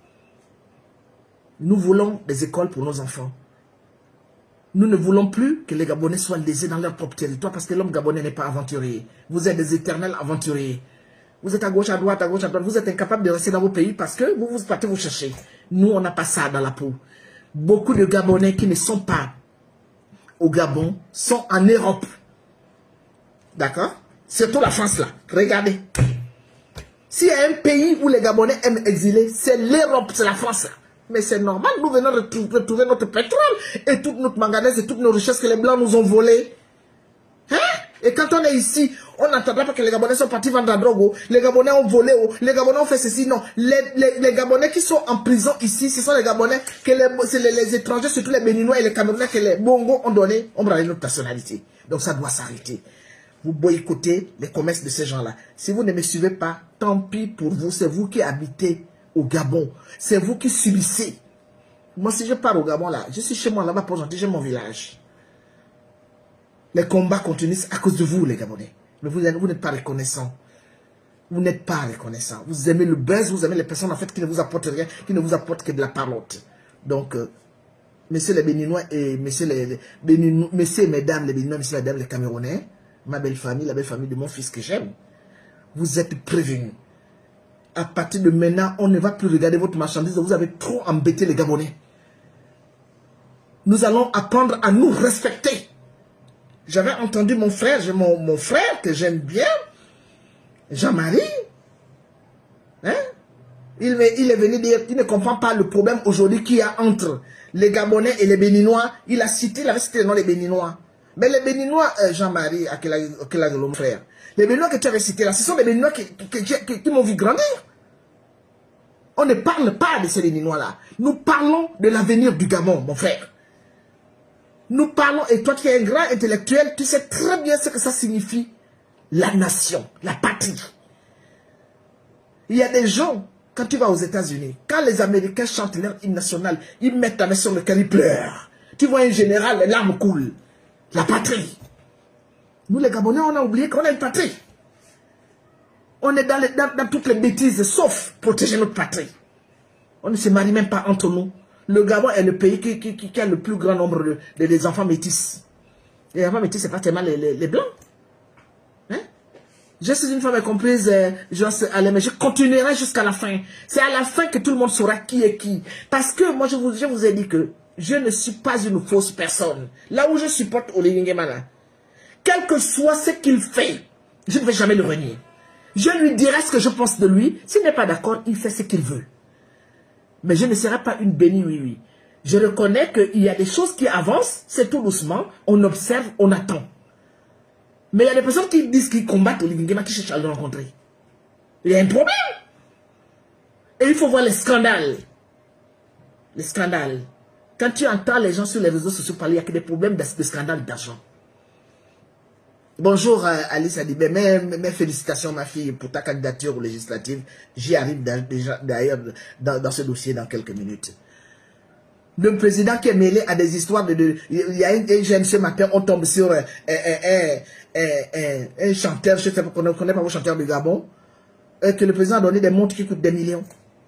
Nous voulons des écoles pour nos enfants. Nous ne voulons plus que les Gabonais soient lésés dans leur propre territoire parce que l'homme gabonais n'est pas aventurier. Vous êtes des éternels aventuriers. Vous êtes à gauche, à droite, à gauche, à droite. Vous êtes incapables de rester dans vos pays parce que vous partez vous chercher. Nous, on n'a pas ça dans la peau. Beaucoup de Gabonais qui ne sont pas au Gabon sont en Europe. D'accord? Surtout la France là. Regardez. S'il y a un pays où les Gabonais aiment exiler, c'est l'Europe, c'est la France là. Mais c'est normal, nous venons retrouver notre pétrole et toute notre manganèse et toutes nos richesses que les Blancs nous ont volées. Hein? Et quand on est ici, on n'entendra pas que les Gabonais sont partis vendre la drogue, les Gabonais ont volé, les Gabonais ont fait ceci. Non, les Gabonais qui sont en prison ici, ce sont les Gabonais que les étrangers, surtout les Béninois et les Camerounais, que les Bongo ont donné, ont brûlé notre nationalité. Donc ça doit s'arrêter. Vous boycottez les commerces de ces gens-là. Si vous ne me suivez pas, tant pis pour vous, c'est vous qui habitez au Gabon. C'est vous qui subissez. Moi, si je pars au Gabon, là, je suis chez moi, là-bas, pour gentil, j'ai mon village. Les combats continuent à cause de vous, les Gabonais. Mais vous n'êtes pas reconnaissants. Vous n'êtes pas reconnaissants. Vous aimez le buzz, vous aimez les personnes, en fait, qui ne vous apportent rien, qui ne vous apportent que de la parlotte. Donc, messieurs les Béninois et messieurs et mesdames les Béninois, messieurs et mesdames les Camerounais, ma belle famille, la belle famille de mon fils que j'aime, vous êtes prévenus. À partir de maintenant, on ne va plus regarder votre marchandise. Vous avez trop embêté les Gabonais. Nous allons apprendre à nous respecter. J'avais entendu mon frère, mon frère que j'aime bien, Jean-Marie. Hein? Il est venu dire, il ne comprend pas le problème aujourd'hui qu'il y a entre les Gabonais et les Béninois. Il avait cité le nom des Béninois. Mais les Béninois, Jean-Marie, mon frère, les Béninois que tu avais cités là, ce sont les Béninois qui m'ont vu grandir. On ne parle pas de ces Béninois-là. Nous parlons de l'avenir du Gabon, mon frère. Nous parlons, et toi qui es un grand intellectuel, tu sais très bien ce que ça signifie. La nation, la patrie. Il y a des gens, quand tu vas aux États-Unis, quand les Américains chantent leur hymne national, ils mettent la main sur lequel ils pleurent. Tu vois un général, les larmes coulent. La patrie. Nous les Gabonais, on a oublié qu'on a une patrie. On est dans toutes les bêtises, sauf protéger notre patrie. On ne se marie même pas entre nous. Le Gabon est le pays qui a le plus grand nombre de enfants métis. Les enfants métis, c'est pas tellement les Blancs. Hein? Je suis une femme incomprise, mais je continuerai jusqu'à la fin. C'est à la fin que tout le monde saura qui est qui. Parce que moi, je vous ai dit que je ne suis pas une fausse personne. Là où je supporte Olivier Nguema, quel que soit ce qu'il fait, je ne vais jamais le renier. Je lui dirai ce que je pense de lui. S'il n'est pas d'accord, il fait ce qu'il veut. Mais je ne serai pas une bénie oui-oui. Je reconnais qu'il y a des choses qui avancent, c'est tout doucement, on observe, on attend. Mais il y a des personnes qui disent qu'ils combattent Olivier Nguema, qui cherchent à le rencontrer. Il y a un problème. Et il faut voir les scandales. Les scandales. Quand tu entends les gens sur les réseaux sociaux parler, il n'y a que des problèmes de scandales d'argent. Bonjour Alice Adibé, mes félicitations ma fille pour ta candidature aux législatives. J'y arrive d'ailleurs dans ce dossier dans quelques minutes. Le président qui est mêlé à des histoires il y a un jeune ce matin, on tombe sur un chanteur, je ne sais pas, on ne connaît pas vos chanteurs du Gabon, que le président a donné des montres qui coûtent des millions.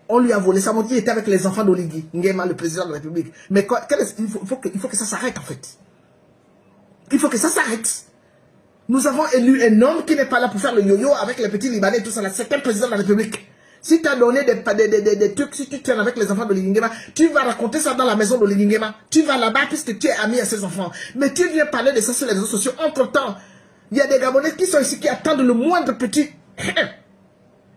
On lui a volé sa montre, il était avec les enfants d'Oligui Nguema, le président de la République. Mais il faut que ça s'arrête en fait. Il faut que ça s'arrête. Nous avons élu un homme qui n'est pas là pour faire le yo-yo avec les petits Libanais et tout ça. C'est un président de la République. Si tu as donné des trucs, si tu traînes avec les enfants d'Oligui Nguema, tu vas raconter ça dans la maison d'Oligui Nguema. Tu vas là-bas puisque tu es ami à ses enfants. Mais tu viens parler de ça sur les réseaux sociaux. Entre-temps, il y a des Gabonais qui sont ici qui attendent le moindre petit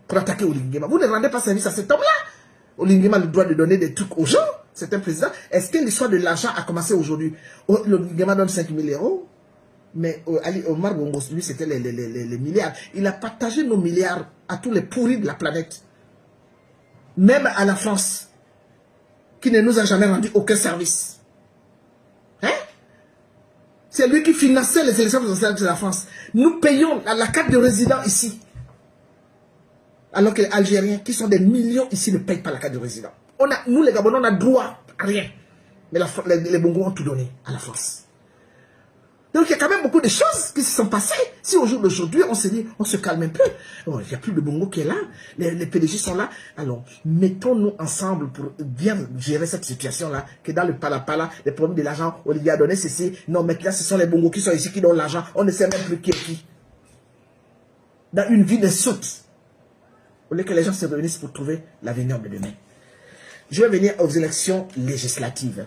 pour attaquer Oligui Nguema. Vous ne rendez pas service à cet homme-là. Oligui Nguema a le droit de donner des trucs aux gens. C'est un président. Est-ce que l'histoire de l'argent a commencé aujourd'hui? Oligui Nguema donne 5 000 euros. Mais Omar Bongo, lui, c'était les milliards. Il a partagé nos milliards à tous les pourris de la planète. Même à la France, qui ne nous a jamais rendu aucun service. Hein? C'est lui qui finançait les élections présidentielles de la France. Nous payons la carte de résident ici. Alors que les Algériens, qui sont des millions ici, ne payent pas la carte de résident. Nous, les Gabonais, on a droit à rien. Mais les Bongos ont tout donné à la France. Donc il y a quand même beaucoup de choses qui se sont passées. Si au jour d'aujourd'hui, on se dit, on se calme un peu. Oh, il n'y a plus de Bongo qui est là. Les PDG sont là. Alors, mettons-nous ensemble pour bien gérer cette situation-là. Que dans le palapala, les problèmes de l'argent, Olivier a donné ceci. Non, maintenant, ce sont les Bongos qui sont ici qui donnent l'argent. On ne sait même plus qui est qui. Dans une vie de soute. Au lieu que les gens se réunissent pour trouver l'avenir de demain. Je vais venir aux élections législatives.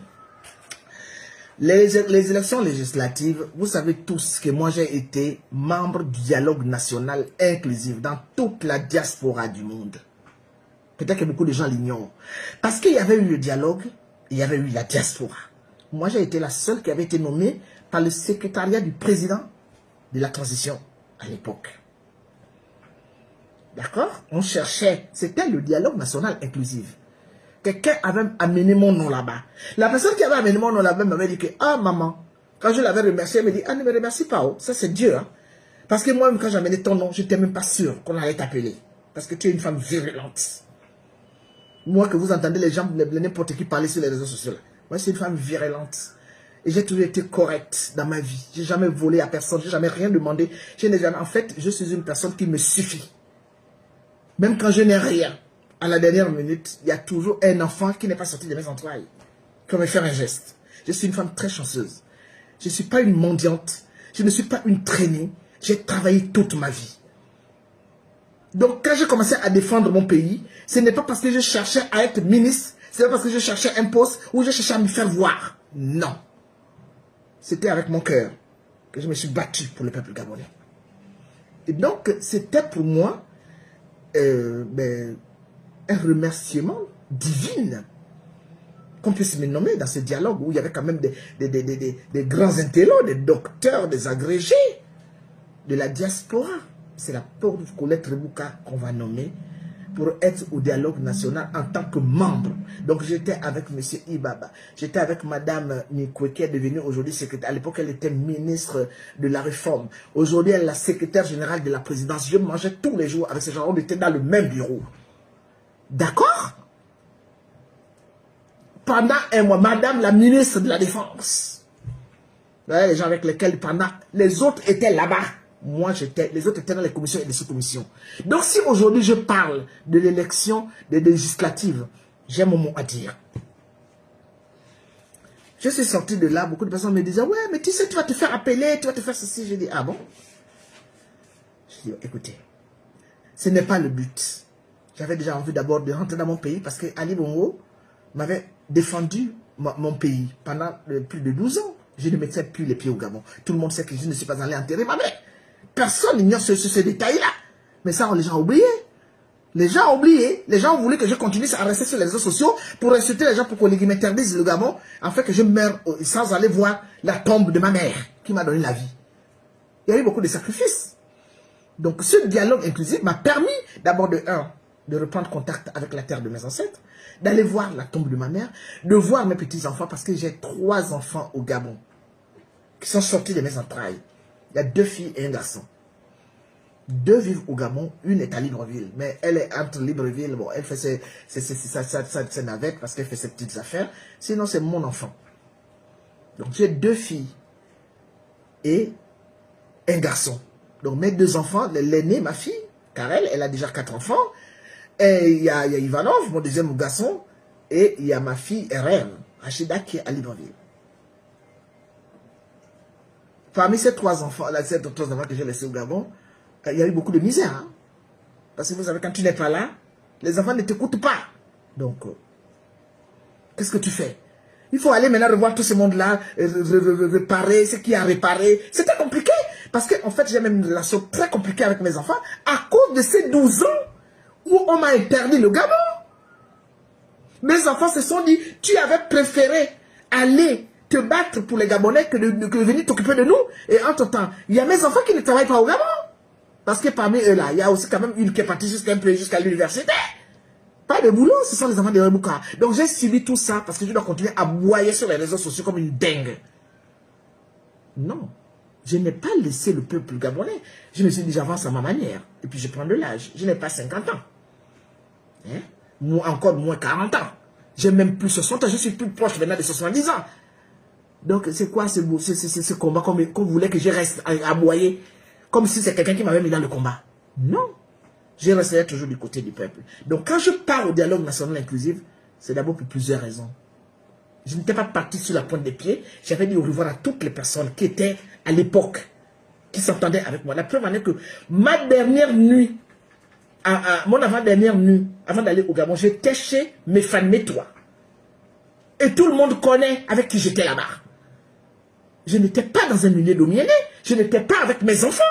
Les élections législatives, vous savez tous que moi j'ai été membre du dialogue national inclusif dans toute la diaspora du monde. Peut-être que beaucoup de gens l'ignorent. Parce qu'il y avait eu le dialogue, il y avait eu la diaspora. Moi j'ai été la seule qui avait été nommée par le secrétariat du président de la transition à l'époque. D'accord? On cherchait, c'était le dialogue national inclusif. Quelqu'un avait amené mon nom là-bas. La personne qui avait amené mon nom là-bas m'avait dit que, ah maman, quand je l'avais remercié, elle me dit, ah ne me remercie pas, oh. Ça c'est Dieu. Hein? Parce que moi-même quand j'amenais ton nom, je n'étais même pas sûr qu'on allait t'appeler. Parce que tu es une femme virulente. Moi que vous entendez les gens, n'importe qui parler sur les réseaux sociaux. Là. Moi c'est une femme virulente. Et j'ai toujours été correcte dans ma vie. J'ai jamais volé à personne, j'ai jamais rien demandé. En fait, je suis une personne qui me suffit. Même quand je n'ai rien. À la dernière minute, il y a toujours un enfant qui n'est pas sorti de mes entrailles, qui va me faire un geste. Je suis une femme très chanceuse. Je ne suis pas une mendiante. Je ne suis pas une traînée. J'ai travaillé toute ma vie. Donc, quand j'ai commencé à défendre mon pays, ce n'est pas parce que je cherchais à être ministre, ce n'est pas parce que je cherchais un poste ou je cherchais à me faire voir. Non. C'était avec mon cœur que je me suis battu pour le peuple gabonais. Et donc, c'était pour moi un remerciement divin qu'on puisse me nommer dans ce dialogue où il y avait quand même des grands intellos, des docteurs, des agrégés de la diaspora. C'est la pauvre Colette Rebouka qu'on va nommer pour être au dialogue national en tant que membre. Donc j'étais avec M. Ibaba, j'étais avec Mme Mikwe qui est devenue aujourd'hui secrétaire. À l'époque, elle était ministre de la Réforme. Aujourd'hui, elle est la secrétaire générale de la présidence. Je mangeais tous les jours avec ces gens. On était dans le même bureau. D'accord? Pendant un mois, Madame la ministre de la Défense. Les gens avec lesquels pendant... Les autres étaient là-bas. Moi, les autres étaient dans les commissions et les sous-commissions. Donc, si aujourd'hui je parle de l'élection des législatives, j'ai mon mot à dire. Je suis sorti de là, beaucoup de personnes me disaient, ouais, mais tu sais, tu vas te faire appeler, tu vas te faire ceci. J'ai dit, ah bon? Je dis, écoutez, ce n'est pas le but. J'avais déjà envie d'abord de rentrer dans mon pays parce que Ali Bongo m'avait défendu mon pays pendant plus de 12 ans. Je ne mettrai plus les pieds au Gabon. Tout le monde sait que je ne suis pas allé enterrer ma mère. Personne n'ignore ce détail-là. Mais ça, les gens ont oublié. Les gens ont oublié. Les gens ont voulu que je continue à rester sur les réseaux sociaux pour insulter les gens pour qu'on m'interdise le Gabon, afin que je meure sans aller voir la tombe de ma mère qui m'a donné la vie. Il y a eu beaucoup de sacrifices. Donc ce dialogue inclusif m'a permis d'abord de reprendre contact avec la terre de mes ancêtres, d'aller voir la tombe de ma mère, de voir mes petits-enfants, parce que j'ai 3 enfants au Gabon qui sont sortis de mes entrailles. Il y a 2 filles et un garçon. 2 vivent au Gabon, une est à Libreville, mais elle est entre Libreville, bon, elle fait ses navettes parce qu'elle fait ses petites affaires, sinon c'est mon enfant. Donc j'ai 2 filles et un garçon. Donc mes 2 enfants, l'aînée, ma fille, Karel, elle a déjà 4 enfants, et il y a Ivanov, mon deuxième garçon, et il y a ma fille Eren, Rachida, qui est à Libreville. Parmi ces 3 enfants, là, ces 3 enfants que j'ai laissés au Gabon, il y a eu beaucoup de misère. Hein? Parce que vous savez, quand tu n'es pas là, les enfants ne t'écoutent pas. Donc, qu'est-ce que tu fais? Il faut aller maintenant revoir tout ce monde-là, réparer ce qui a réparé. C'était compliqué. Parce qu'en fait, j'ai même une relation très compliquée avec mes enfants à cause de ces 12 ans où on m'a interdit le Gabon. Mes enfants se sont dit, tu avais préféré aller te battre pour les Gabonais que de venir t'occuper de nous. Et entre-temps, il y a mes enfants qui ne travaillent pas au Gabon. Parce que parmi eux là, il y a aussi quand même une qui est partie jusqu'à l'université. Pas de boulot, ce sont les enfants de Rebouka. Donc j'ai subi tout ça parce que je dois continuer à boyer sur les réseaux sociaux comme une dingue. Non, je n'ai pas laissé le peuple gabonais. Je me suis dit, j'avance à ma manière. Et puis je prends de l'âge. Je n'ai pas 50 ans. Hein? Moi, encore moins 40 ans. J'ai même plus 60 ans. Je suis plus proche maintenant de 70 ans. Donc c'est quoi ce combat qu'on voulait que je reste à boyer? Comme si c'est quelqu'un qui m'avait mis dans le combat. Non. Je resterai toujours du côté du peuple. Donc quand je parle au dialogue national inclusif, c'est d'abord pour plusieurs raisons. Je n'étais pas parti sur la pointe des pieds. J'avais dit au revoir à toutes les personnes qui étaient à l'époque, qui s'entendaient avec moi. La preuve en est que ma dernière nuit, mon avant-dernière nuit, avant d'aller au Gabon, j'étais chez mes fans métois. Et tout le monde connaît avec qui j'étais là-bas. Je n'étais pas dans un milieu dominé. Je n'étais pas avec mes enfants.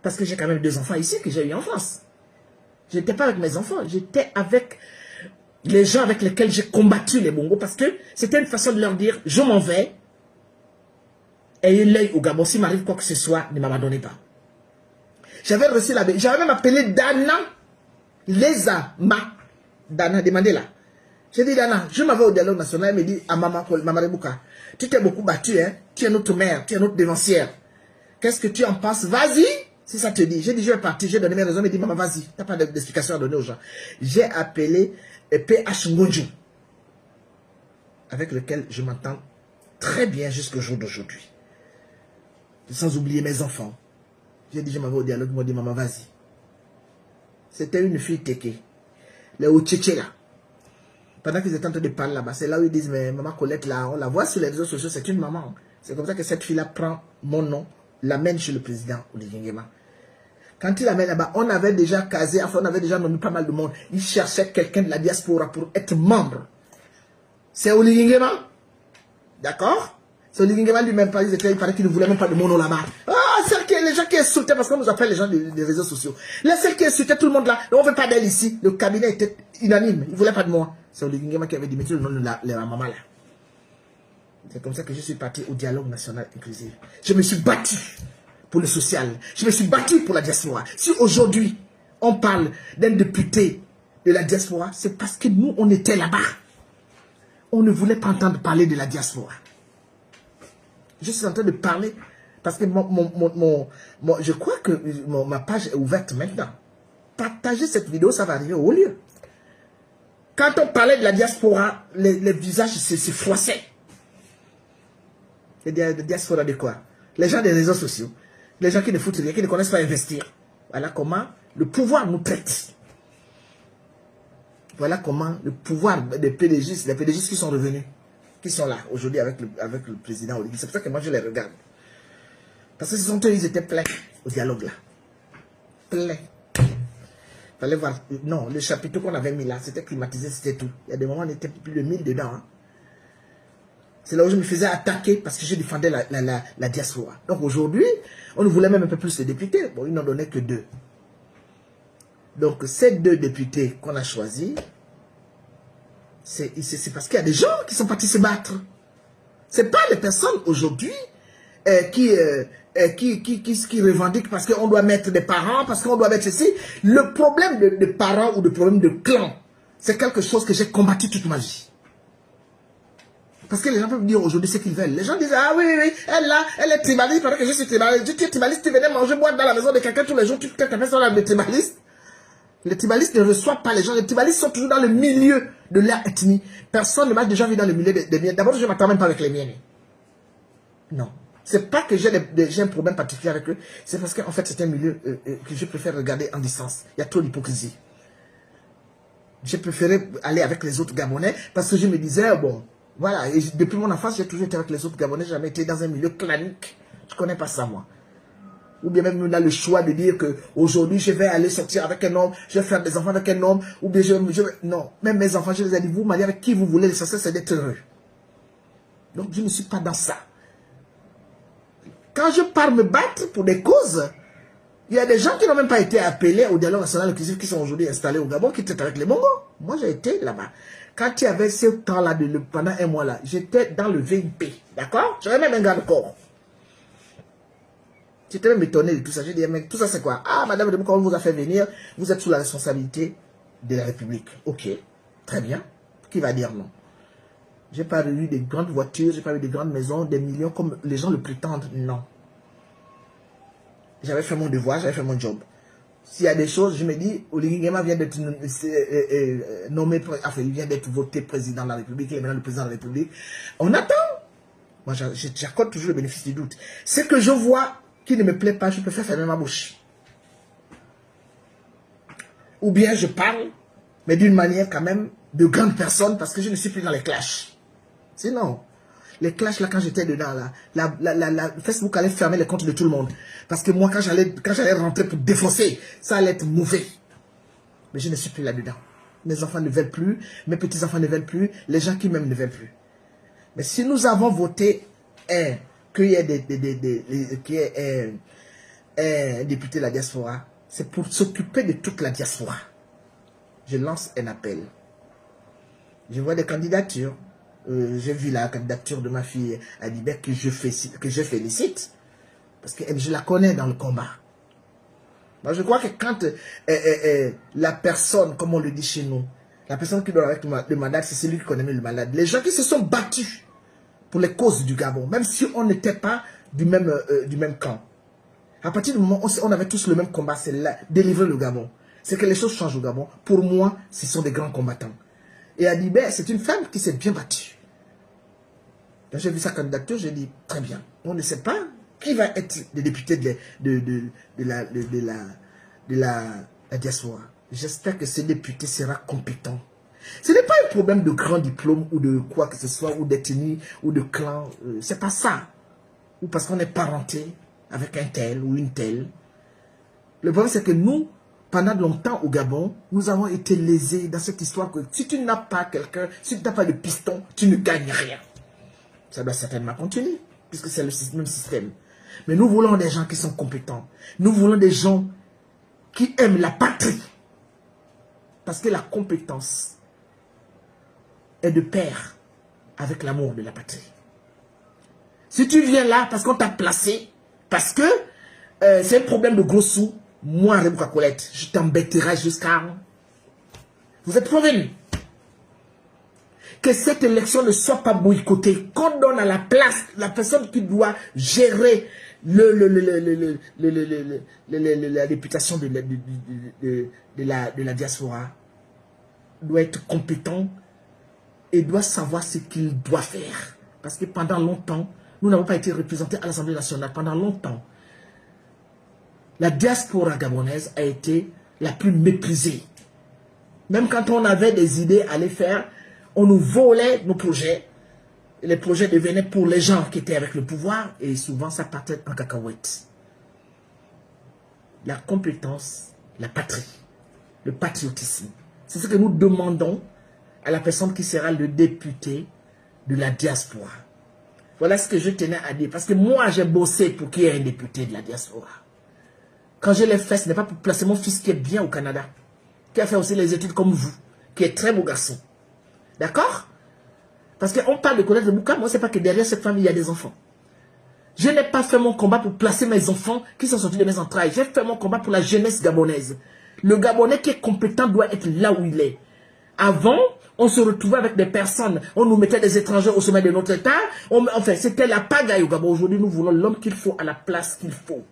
Parce que j'ai quand même 2 enfants ici que j'ai eu en France. Je n'étais pas avec mes enfants. J'étais avec les gens avec lesquels j'ai combattu les Bongos. Parce que c'était une façon de leur dire, je m'en vais. Ayez l'œil au Gabon. S'il m'arrive quoi que ce soit, ne m'abandonnez pas. J'avais reçu la... J'avais même appelé Dana. Dana, demandez là. J'ai dit, Dana, je m'en vais au dialogue national. Elle me dit, à Maman Rebouka, tu t'es beaucoup battu, hein. Tu es notre mère, tu es notre dévancière. Qu'est-ce que tu en penses? Vas-y, si ça te dit. J'ai dit, je vais partir, j'ai donné mes raisons. Elle me dit, maman, vas-y. Tu n'as pas d'explication à donner aux gens. J'ai appelé PH Ngonju, avec lequel je m'entends très bien jusqu'au jour d'aujourd'hui. Sans oublier mes enfants. J'ai dit, je m'en vais au dialogue. Ils m'ont dit, maman, vas-y. C'était une fille teke. Les Otchéché là. Pendant qu'ils étaient en train de parler là-bas, c'est là où ils disent, mais maman Colette là, on la voit sur les réseaux sociaux, c'est une maman. C'est comme ça que cette fille-là prend mon nom, l'amène chez le président Olivier Nguema. Quand il l'amène là-bas, on avait déjà casé, enfin on avait déjà nommé pas mal de monde. Il cherchait quelqu'un de la diaspora pour être membre. C'est Olivier Nguema. D'accord? C'est Olivier Nguema lui-même, il paraît qu'il ne voulait même pas de mon nom là-bas. Ah, les gens qui insultaient, parce qu'on nous appelle les gens des réseaux sociaux. Les celles qui insultaient tout le monde là, on ne veut pas d'elle ici. Le cabinet était unanime, il ne voulait pas de moi. C'est Olivier Nguema qui avait dit, mettez le nom de la maman là. C'est comme ça que je suis parti au dialogue national inclusif. Je me suis battu pour le social. Je me suis battu pour la diaspora. Si aujourd'hui, on parle d'un député de la diaspora, c'est parce que nous, on était là-bas. On ne voulait pas entendre parler de la diaspora. Je suis en train de parler parce que je crois que ma page est ouverte maintenant. Partagez cette vidéo, ça va arriver au lieu. Quand on parlait de la diaspora, les visages se froissaient. Les diaspora de quoi? Les gens des réseaux sociaux. Les gens qui ne foutent rien, qui ne connaissent pas investir. Voilà comment le pouvoir nous traite. Voilà comment le pouvoir des PDG, les PDG qui sont revenus, qui sont là aujourd'hui avec le président Olivier. C'est pour ça que moi je les regarde. Parce que ce sont eux, ils étaient pleins au dialogue là. Pleins. Fallait voir. Non, le chapiteau qu'on avait mis là, c'était climatisé, c'était tout. Il y a des moments où on était plus de 1000 dedans. Hein. C'est là où je me faisais attaquer parce que je défendais la diaspora. Donc aujourd'hui, on nous voulait même un peu plus de députés. Bon, ils n'en donnaient que 2. Donc ces 2 députés qu'on a choisis, c'est parce qu'il y a des gens qui sont partis se battre. C'est pas les personnes aujourd'hui qui revendiquent parce qu'on doit mettre des parents, parce qu'on doit mettre ceci. Le problème de parents ou le problème de clan, c'est quelque chose que j'ai combattu toute ma vie. Parce que les gens peuvent dire aujourd'hui ce qu'ils veulent. Les gens disent, ah oui, elle est tribaliste, parce que je suis tribaliste. Tu es tribaliste, tu venais manger, boire dans la maison de quelqu'un tous les jours, tu t'appelles ça le tribaliste. Les tribalistes ne reçoivent pas les gens. Les tribalistes sont toujours dans le milieu de leur ethnie. Personne ne m'a déjà vu dans le milieu des miens. D'abord, je ne m'attends même pas avec les miens. Non. C'est pas que j'ai un problème particulier avec eux. C'est parce qu'en fait, c'est un milieu que je préfère regarder en distance. Il y a trop d'hypocrisie. J'ai préféré aller avec les autres Gabonais parce que je me disais, bon, voilà. Et depuis mon enfance, j'ai toujours été avec les autres Gabonais. J'ai jamais été dans un milieu clanique. Je ne connais pas ça, moi. Ou bien même on a le choix de dire que aujourd'hui je vais aller sortir avec un homme, je vais faire des enfants avec un homme, ou bien non, même mes enfants, je les ai dit, vous m'allez avec qui vous voulez, l'essentiel c'est d'être heureux. Donc je ne suis pas dans ça. Quand je pars me battre pour des causes, il y a des gens qui n'ont même pas été appelés au dialogue national inclusif qui sont aujourd'hui installés au Gabon, qui étaient avec les Mongos. Moi j'ai été là-bas. Quand il y avait ce temps-là, pendant un mois là, j'étais dans le VIP, d'accord? J'avais même un garde corps. J'étais même étonné de tout ça. J'ai dit, mais tout ça c'est quoi? Ah, madame, comment on vous a fait venir? Vous êtes sous la responsabilité de la République. Ok, très bien. Qui va dire non? J'ai pas eu des grandes voitures, j'ai pas eu des grandes maisons, des millions comme les gens le prétendent. Non. J'avais fait mon devoir, j'avais fait mon job. S'il y a des choses, je me dis, Oligui Nguema vient d'être nommé, enfin, il vient d'être voté président de la République, il est maintenant le président de la République. On attend. Moi, j'accorde toujours le bénéfice du doute. Ce que je vois qui ne me plaît pas, je préfère fermer ma bouche. Ou bien je parle, mais d'une manière quand même de grande personne, parce que je ne suis plus dans les clashs. Sinon, les clashs là, quand j'étais dedans, là, Facebook allait fermer les comptes de tout le monde. Parce que moi, quand j'allais rentrer pour défoncer, ça allait être mauvais. Mais je ne suis plus là-dedans. Mes enfants ne veulent plus, mes petits-enfants ne veulent plus, les gens qui m'aiment ne veulent plus. Mais si nous avons voté qu'il y ait un député de la diaspora, c'est pour s'occuper de toute la diaspora. Je lance un appel. Je vois des candidatures. J'ai vu la candidature de ma fille Adibert que je félicite. Parce que je la connais dans le combat. Moi, je crois que quand la personne, comme on le dit chez nous, la personne qui doit avec le malade, c'est celui qui connaît mieux le malade. Les gens qui se sont battus pour les causes du Gabon, même si on n'était pas du même camp. À partir du moment où on avait tous le même combat, c'est délivrer le Gabon. C'est que les choses changent au Gabon. Pour moi, ce sont des grands combattants. Et Adibert, c'est une femme qui s'est bien battue. Quand j'ai vu sa candidature, j'ai dit, très bien. On ne sait pas qui va être le député de la diaspora. J'espère que ce député sera compétent. Ce n'est pas un problème de grand diplôme ou de quoi que ce soit, ou d'ethnie, ou de clan. C'est pas ça. Ou parce qu'on est parenté avec un tel ou une telle. Le problème, c'est que nous, pendant longtemps au Gabon, nous avons été lésés dans cette histoire que si tu n'as pas quelqu'un, si tu n'as pas de piston, tu ne gagnes rien. Ça doit certainement continuer, puisque c'est le même système. Mais nous voulons des gens qui sont compétents. Nous voulons des gens qui aiment la patrie. Parce que la compétence est de pair avec l'amour de la patrie. Si tu viens là parce qu'on t'a placé, parce que c'est un problème de gros sous, moi, Rebouka Colette, je t'embêterai jusqu'à... Vous êtes prévenus. Que cette élection ne soit pas boycottée. Qu'on donne à la place la personne qui doit gérer la réputation de la diaspora. Doit être compétent et doit savoir ce qu'il doit faire. Parce que pendant longtemps, nous n'avons pas été représentés à l'Assemblée nationale. Pendant longtemps, la diaspora gabonaise a été la plus méprisée. Même quand on avait des idées à les faire, on nous volait nos projets. Et les projets devenaient pour les gens qui étaient avec le pouvoir. Et souvent, ça partait en cacahuète. La compétence, la patrie. le patriotisme. C'est ce que nous demandons à la personne qui sera le député de la diaspora. Voilà ce que je tenais à dire. Parce que moi, j'ai bossé pour qu'il y ait un député de la diaspora. Quand je l'ai fait, ce n'est pas pour placer mon fils qui est bien au Canada, qui a fait aussi les études comme vous, qui est très beau garçon. D'accord? Parce qu'on parle de Colette Lebouka, moi, c'est pas que derrière cette famille, il y a des enfants. Je n'ai pas fait mon combat pour placer mes enfants qui sont sortis de mes entrailles. J'ai fait mon combat pour la jeunesse gabonaise. Le Gabonais qui est compétent doit être là où il est. Avant, on se retrouvait avec des personnes, on nous mettait des étrangers au sommet de notre État. Enfin, c'était la pagaille au Gabon. Aujourd'hui, nous voulons l'homme qu'il faut à la place qu'il faut.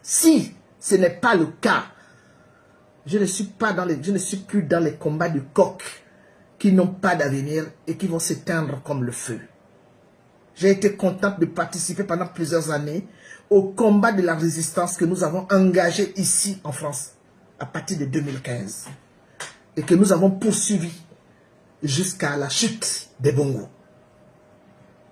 Si ce n'est pas le cas, je ne suis plus dans les combats de coqs qui n'ont pas d'avenir et qui vont s'éteindre comme le feu. J'ai été contente de participer pendant plusieurs années au combat de la résistance que nous avons engagé ici en France à partir de 2015 et que nous avons poursuivi jusqu'à la chute des Bongo.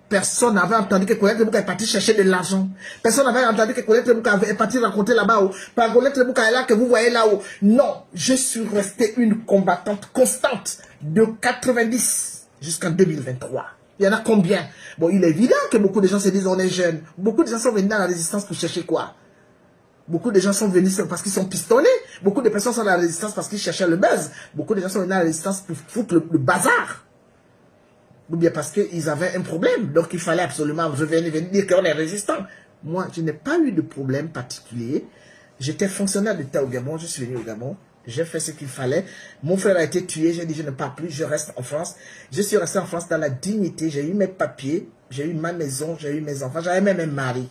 Personne n'avait entendu que Colette Lebouka est parti chercher de l'argent. Personne n'avait entendu que Colette Lebouka est parti rencontrer là-bas. Par Colette Lebouka est là que vous voyez là-haut. Non, je suis restée une combattante constante de 90 jusqu'en 2023. Il y en a combien? Bon, il est évident que beaucoup de gens se disent on est jeunes. Beaucoup de gens sont venus dans la résistance pour chercher quoi? Beaucoup de gens sont venus parce qu'ils sont pistonnés. Beaucoup de personnes sont dans la résistance parce qu'ils cherchaient le buzz. Beaucoup de gens sont venus dans la résistance pour foutre le bazar. Ou bien parce qu'ils avaient un problème. Donc il fallait absolument venir dire qu'on est résistant. Moi, je n'ai pas eu de problème particulier. J'étais fonctionnaire d'État au Gabon. Je suis venu au Gabon. J'ai fait ce qu'il fallait. Mon frère a été tué. J'ai dit je ne pars plus. Je reste en France. Je suis resté en France dans la dignité. J'ai eu mes papiers. J'ai eu ma maison. J'ai eu mes enfants. J'avais même un mari.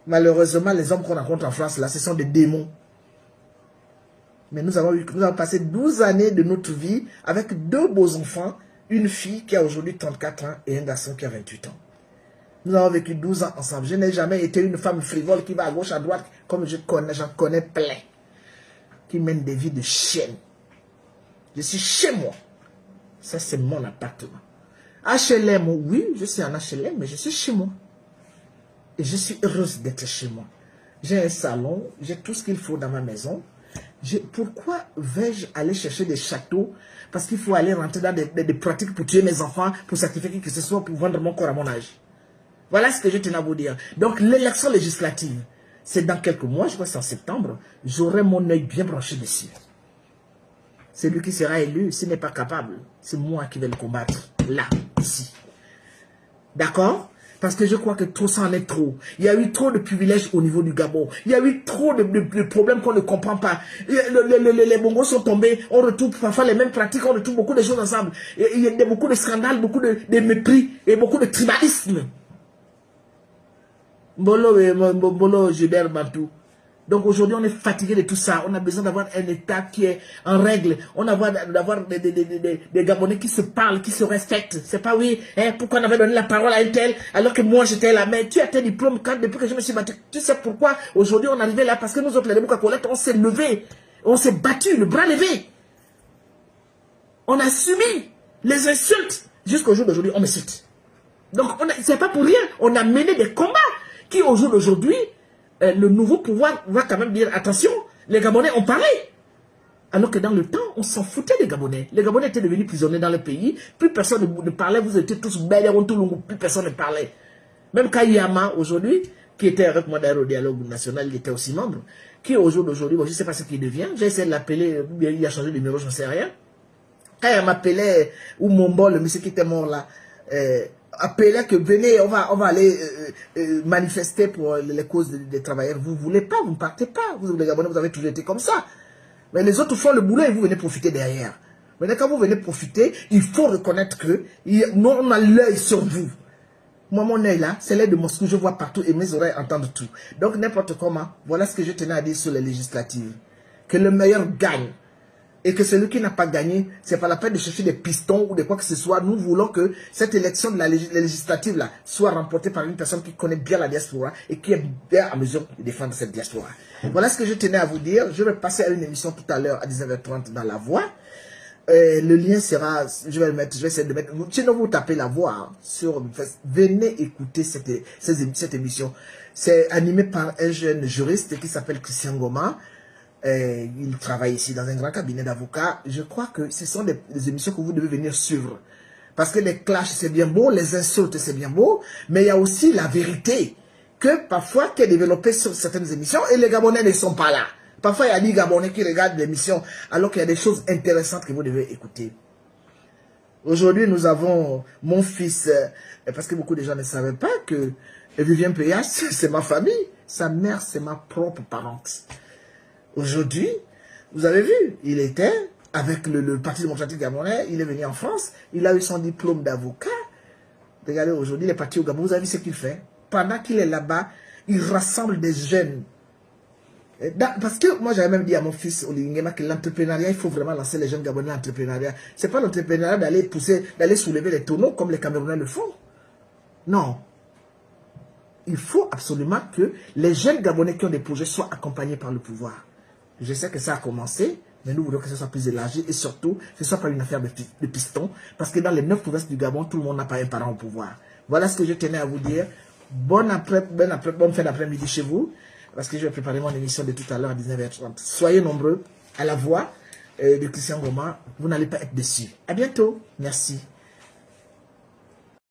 Malheureusement, les hommes qu'on rencontre en France, là, ce sont des démons. Mais nous avons passé 12 années de notre vie avec 2 beaux enfants. Une fille qui a aujourd'hui 34 ans et un garçon qui a 28 ans. Nous avons vécu 12 ans ensemble. Je n'ai jamais été une femme frivole qui va à gauche, à droite, comme j'en connais plein. Qui mènent des vies de chienne. Je suis chez moi. Ça, c'est mon appartement. HLM, oui, je suis en HLM, mais je suis chez moi. Et je suis heureuse d'être chez moi. J'ai un salon, j'ai tout ce qu'il faut dans ma maison. Pourquoi vais-je aller chercher des châteaux? Parce qu'il faut aller rentrer dans des pratiques pour tuer mes enfants, pour sacrifier qui que ce soit, pour vendre mon corps à mon âge. Voilà ce que je tenais à vous dire. Donc l'élection législative, c'est dans quelques mois, je crois que c'est en septembre, j'aurai mon œil bien branché dessus. Celui qui sera élu, s'il n'est pas capable, c'est moi qui vais le combattre, là, ici. D'accord? Parce que je crois que tout ça en est trop. Il y a eu trop de privilèges au niveau du Gabon. Il y a eu trop de problèmes qu'on ne comprend pas. Les Bongos sont tombés. On retrouve parfois les mêmes pratiques. On retrouve beaucoup de choses ensemble. Il y a beaucoup de scandales, beaucoup de mépris et beaucoup de tribalisme. Mbolo, Gilbert Bantou. Donc aujourd'hui, on est fatigué de tout ça. On a besoin d'avoir un État qui est en règle. On a besoin d'avoir des Gabonais qui se parlent, qui se respectent. C'est pas oui, hein, pourquoi on avait donné la parole à un tel alors que moi j'étais là. Mais tu as tes diplômes quand depuis que je me suis battu. Tu sais pourquoi aujourd'hui on est arrivé là? Parce que nous autres, les Lebouka Colette, on s'est levé. On s'est battu, le bras levé. On a subi les insultes. Jusqu'au jour d'aujourd'hui, on m'insulte. Donc c'est pas pour rien. On a mené des combats qui au jour d'aujourd'hui, le nouveau pouvoir va quand même dire attention, les Gabonais ont parlé. Alors que dans le temps, on s'en foutait des Gabonais. Les Gabonais étaient devenus prisonniers dans le pays. Plus personne ne parlait. Vous étiez tous belles, plus personne ne parlait. Même Kayama, aujourd'hui, qui était avec moi d'ailleurs au dialogue national, il était aussi membre, qui au jour d'aujourd'hui, bon, je ne sais pas ce qu'il devient. J'ai essayé de l'appeler, il a changé de numéro, je ne sais rien. Quand il m'appelait, ou Mombo, le monsieur qui était mort là, appelait que venez, on va aller manifester pour les causes des travailleurs. Vous ne voulez pas, vous ne partez pas. Vous, les Gabonais, vous avez toujours été comme ça. Mais les autres font le boulot et vous venez profiter derrière. Maintenant, quand vous venez profiter, il faut reconnaître que nous, on a l'œil sur vous. Moi, mon œil là, c'est l'œil de Moscou, je vois partout et mes oreilles entendent tout. Donc, n'importe comment, voilà ce que je tenais à dire sur les législatives. Que le meilleur gagne. Et que celui qui n'a pas gagné, c'est pas la peine de chercher des pistons ou de quoi que ce soit. Nous voulons que cette élection de la législative là soit remportée par une personne qui connaît bien la diaspora et qui est bien à mesure de défendre cette diaspora. Voilà ce que je tenais à vous dire. Je vais passer à une émission tout à l'heure à 19h30 dans La Voix. Le lien sera, je vais essayer de mettre, sinon vous tapez La Voix hein, sur, venez écouter cette émission. C'est animé par un jeune juriste qui s'appelle Christian Goma. Il travaille ici dans un grand cabinet d'avocats. Je crois que ce sont des émissions que vous devez venir suivre. Parce que les clashs, c'est bien beau, les insultes, c'est bien beau, mais il y a aussi la vérité que parfois qui est développée sur certaines émissions et les Gabonais ne sont pas là. Parfois, il y a des Gabonais qui regardent l'émission alors qu'il y a des choses intéressantes que vous devez écouter. Aujourd'hui, nous avons mon fils, parce que beaucoup de gens ne savaient pas que Vivien Payas, c'est ma famille. Sa mère, c'est ma propre parente. Aujourd'hui, vous avez vu, il était avec le Parti démocratique gabonais, il est venu en France, il a eu son diplôme d'avocat. Regardez, aujourd'hui, il est parti au Gabon, vous avez vu ce qu'il fait? Pendant qu'il est là-bas, il rassemble des jeunes. Parce que moi, j'avais même dit à mon fils Olingema que l'entrepreneuriat, il faut vraiment lancer les jeunes Gabonais à l'entrepreneuriat. Ce n'est pas l'entrepreneuriat d'aller pousser, d'aller soulever les tonneaux comme les Camerounais le font. Non. Il faut absolument que les jeunes Gabonais qui ont des projets soient accompagnés par le pouvoir. Je sais que ça a commencé, mais nous voulons que ce soit plus élargi et surtout, que ce ne soit pas une affaire de piston. Parce que dans les 9 provinces du Gabon, tout le monde n'a pas un parent au pouvoir. Voilà ce que je tenais à vous dire. Bonne fin d'après-midi chez vous. Parce que je vais préparer mon émission de tout à l'heure à 19h30. Soyez nombreux à la voix de Christian Ngoma. Vous n'allez pas être déçus. À bientôt. Merci.